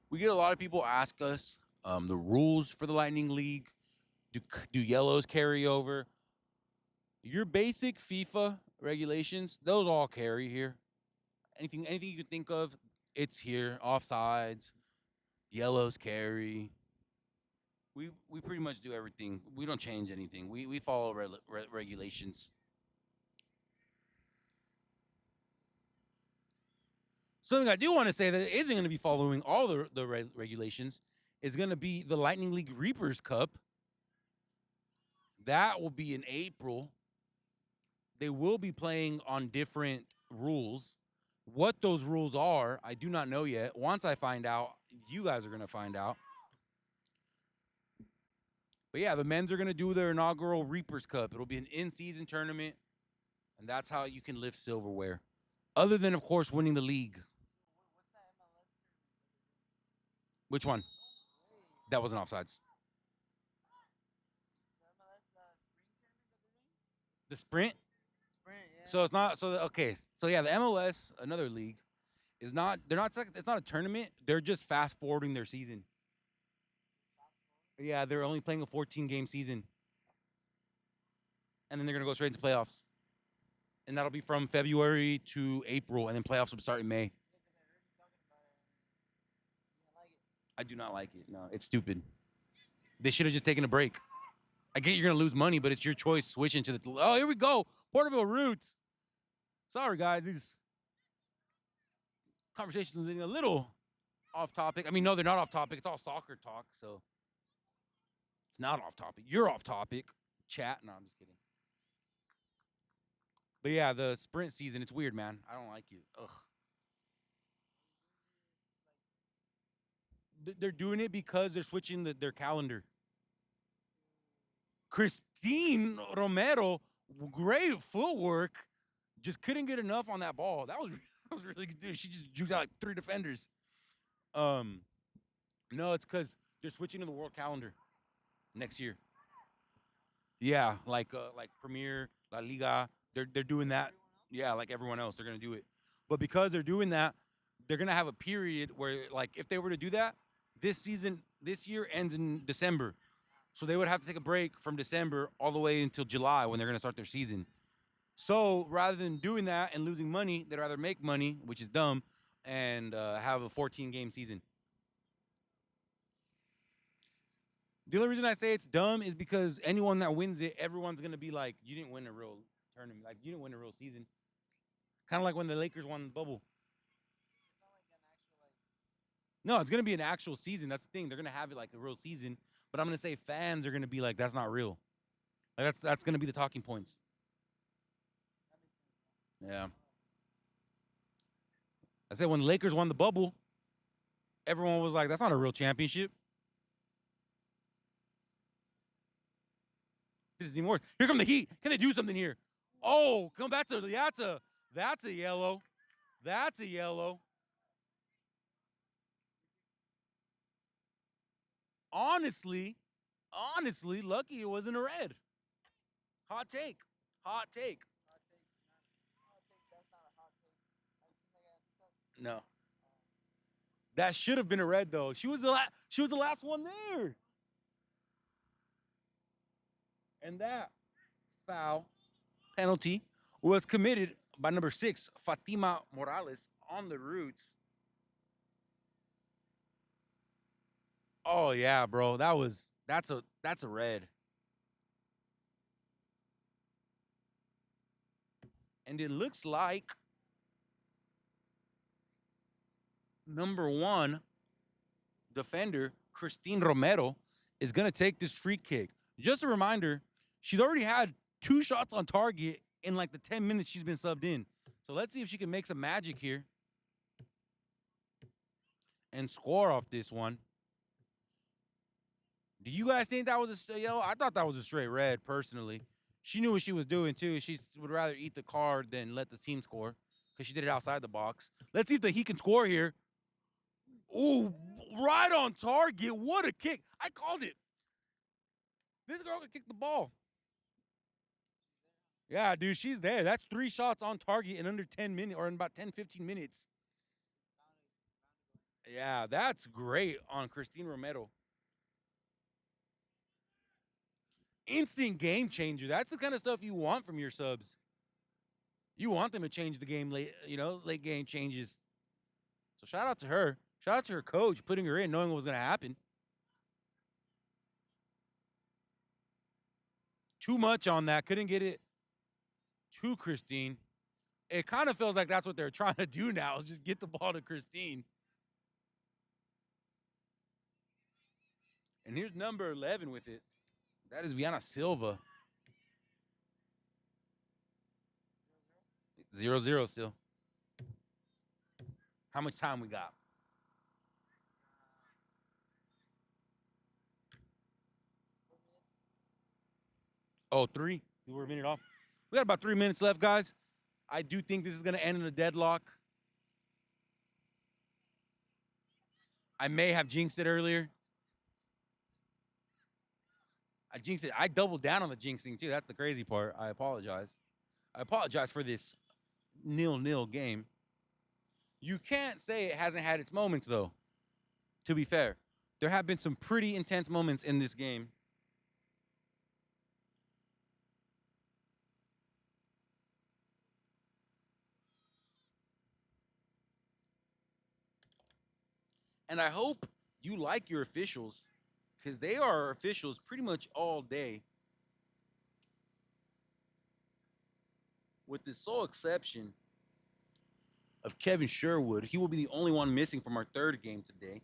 A: We get a lot of people ask us the rules for the Lightning League. Do yellows carry over? Your basic FIFA regulations, those all carry here. Anything you can think of, it's here. Offsides, yellows carry. We pretty much do everything. We don't change anything. We follow regulations. Something I do want to say that isn't going to be following all the regulations is going to be the Lightning League Reapers Cup. That will be in April. They will be playing on different rules. What those rules are, I do not know yet. Once I find out, you guys are going to find out. But yeah, the men's are going to do their inaugural Reapers Cup. It'll be an in-season tournament, and that's how you can lift silverware. Other than, of course, winning the league.
B: What's that MLS tournament?
A: Which one? That wasn't offsides.
B: The MLS spring tournament that they're doing?
A: The sprint?
B: Sprint, yeah.
A: So it's not okay. So yeah, the MLS, another league, is not it's not a tournament. They're just fast forwarding their season. Yeah, they're only playing a 14-game season. And then they're gonna go straight into playoffs. And that'll be from February to April, and then playoffs will start in May.
B: Yeah, 'cause I heard you talking about it. You don't like it.
A: I do not like it. No, it's stupid. They should have just taken a break. I get you're gonna lose money, but it's your choice switching to the. Oh, here we go, Porterville roots. Sorry, guys, these conversations are getting a little off topic. I mean, no, they're not off topic. It's all soccer talk, so it's not off topic. You're off topic. Chat. No, I'm just kidding. But yeah, the sprint season, it's weird, man. I don't like it. Ugh. They're doing it because they're switching their calendar. Christine Romero, great footwork, just couldn't get enough on that ball. That was really good. Dude, she just juked out like 3 defenders. No, it's because they're switching to the world calendar next year. Yeah, like Premier, La Liga, they're doing that. Yeah, like everyone else, they're gonna do it. But because they're doing that, they're gonna have a period where, like, if they were to do that, this year ends in December. So they would have to take a break from December all the way until July when they're going to start their season. So rather than doing that and losing money, they'd rather make money, which is dumb, and have a 14-game season. The only reason I say it's dumb is because anyone that wins it, everyone's going to be like, you didn't win a real tournament. Like, you didn't win a real season. Kind of like when the Lakers won the bubble.
B: It's not like an actual, like.
A: No, it's going to be an actual season. That's the thing. They're going to have it like a real season. But I'm going to say fans are going to be like, that's not real. Like, that's going to be the talking points. Yeah. I said when the Lakers won the bubble, everyone was like, that's not a real championship. This is even worse. Here come the Heat. Can they do something here? Oh, come back to that's a yellow. That's a yellow. Honestly, lucky it wasn't a red. Hot take.
B: Hot take. That's not a hot take. Have you seen that guy on TikTok?
A: No. That should have been a red though. She was the last one there. And that foul penalty was committed by number 6, Fatima Morales, on the roots. Oh yeah, bro. That's a red. And it looks like number 1 defender, Christine Romero, is going to take this free kick. Just a reminder, she's already had 2 shots on target in like the 10 minutes she's been subbed in. So let's see if she can make some magic here and score off this one. Do you guys think that was a yellow? I thought that was a straight red, personally. She knew what she was doing, too. She would rather eat the card than let the team score because she did it outside the box. Let's see if he can score here. Ooh, right on target. What a kick. I called it. This girl can kick the ball. Yeah, dude, she's there. That's 3 shots on target in under 10 minutes or in about 10, 15 minutes. Yeah, that's great on Christine Romero. Instant game changer. That's the kind of stuff you want from your subs. You want them to change the game late, late game changes. So shout out to her. Shout out to her coach putting her in, knowing what was going to happen. Too much on that. Couldn't get it to Christine. It kind of feels like that's what they're trying to do now, is just get the ball to Christine. And here's number 11 with it. That is Viana Silva. 0-0 still. How much time we got? Oh, 3. We're a minute off. We got about 3 minutes left, guys. I do think this is going to end in a deadlock. I may have jinxed it earlier. I jinxed it. I doubled down on the jinxing, too. That's the crazy part. I apologize. I apologize for this 0-0 game. You can't say it hasn't had its moments, though, to be fair. There have been some pretty intense moments in this game. And I hope you like your officials, because they are officials pretty much all day. With the sole exception of Kevin Sherwood. He will be the only one missing from our 3rd game today.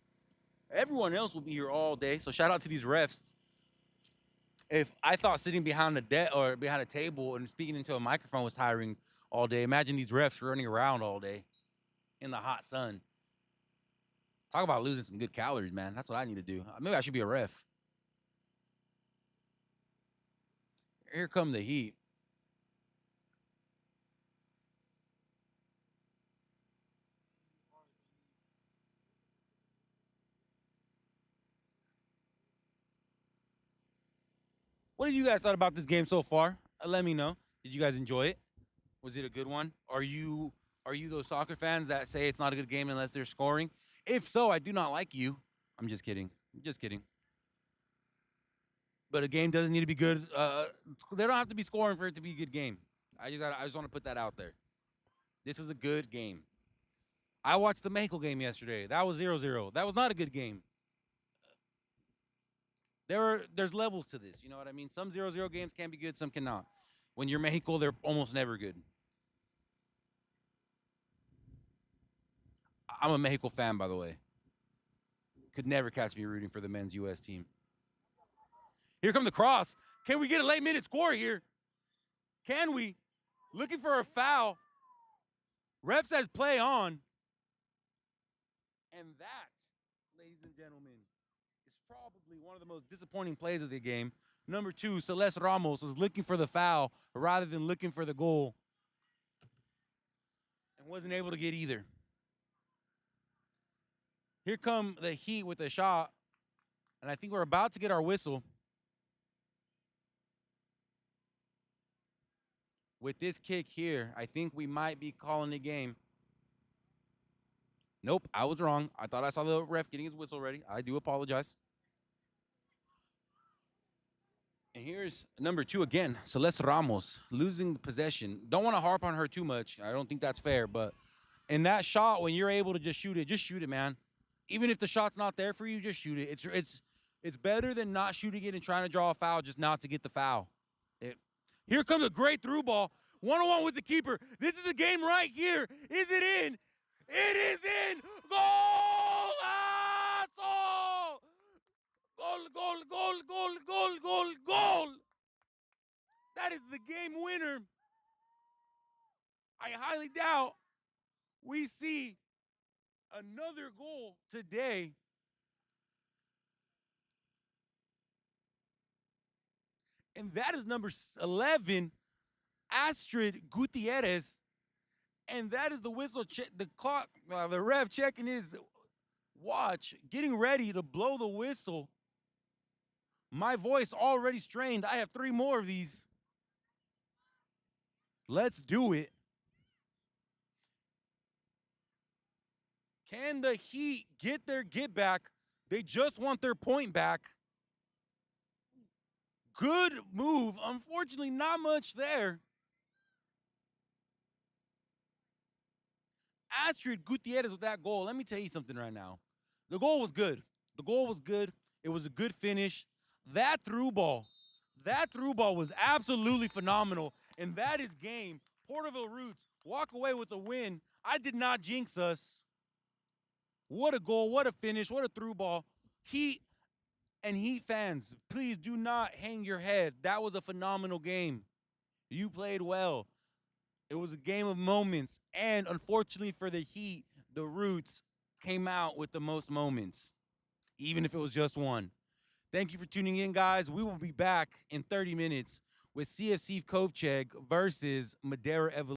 A: Everyone else will be here all day. So shout out to these refs. If I thought sitting behind a table and speaking into a microphone was tiring all day, imagine these refs running around all day in the hot sun. Talk about losing some good calories, man. That's what I need to do. Maybe I should be a ref. Here come the Heat. What have you guys thought about this game so far? Let me know. Did you guys enjoy it? Was it a good one? Are you those soccer fans that say it's not a good game unless they're scoring? If so, I do not like you. I'm just kidding. I'm just kidding. But a game doesn't need to be good. They don't have to be scoring for it to be a good game. I just want to put that out there. This was a good game. I watched the Mexico game yesterday. That was 0-0. That was not a good game. There's levels to this. You know what I mean? Some 0-0 games can be good, some cannot. When you're Mexico, they're almost never good. I'm a Mexico fan, by the way. Could never catch me rooting for the men's U.S. team. Here come the cross. Can we get a late minute score here? Can we? Looking for a foul. Ref says play on. And that, ladies and gentlemen, is probably one of the most disappointing plays of the game. Number 2, Celeste Ramos was looking for the foul rather than looking for the goal. And wasn't able to get either. Here come the Heat with a shot. And I think we're about to get our whistle. With this kick here, I think we might be calling the game. Nope, I was wrong. I thought I saw the ref getting his whistle ready. I do apologize. And here's number 2 again, Celeste Ramos losing the possession. Don't want to harp on her too much. I don't think that's fair, but in that shot, when you're able to just shoot it, man. Even if the shot's not there for you, just shoot it. It's better than not shooting it and trying to draw a foul just not to get the foul. Here comes a great through ball. 1-on-1 with the keeper. This is a game right here. Is it in? It is in. Goal! Asshole! Goal, goal, goal, goal, goal, goal, goal. That is the game winner. I highly doubt we see another goal today. And that is number 11, Astrid Gutierrez. And that is the whistle check, the clock, the ref checking his watch, getting ready to blow the whistle. My voice already strained. I have 3 more of these. Let's do it. Can the Heat get their get back? They just want their point back. Good move. Unfortunately, not much there. Astrid Gutierrez with that goal. Let me tell you something right now. The goal was good. The goal was good. It was a good finish. That through ball was absolutely phenomenal. And that is game. Porterville Roots walk away with a win. I did not jinx us. What a goal. What a finish. What a through ball. Heat and Heat fans, please do not hang your head. That was a phenomenal game. You played well. It was a game of moments. And unfortunately for the Heat, the Roots came out with the most moments, even if it was just one. Thank you for tuning in, guys. We will be back in 30 minutes with CFC Kovcheg versus Madeira Evolution.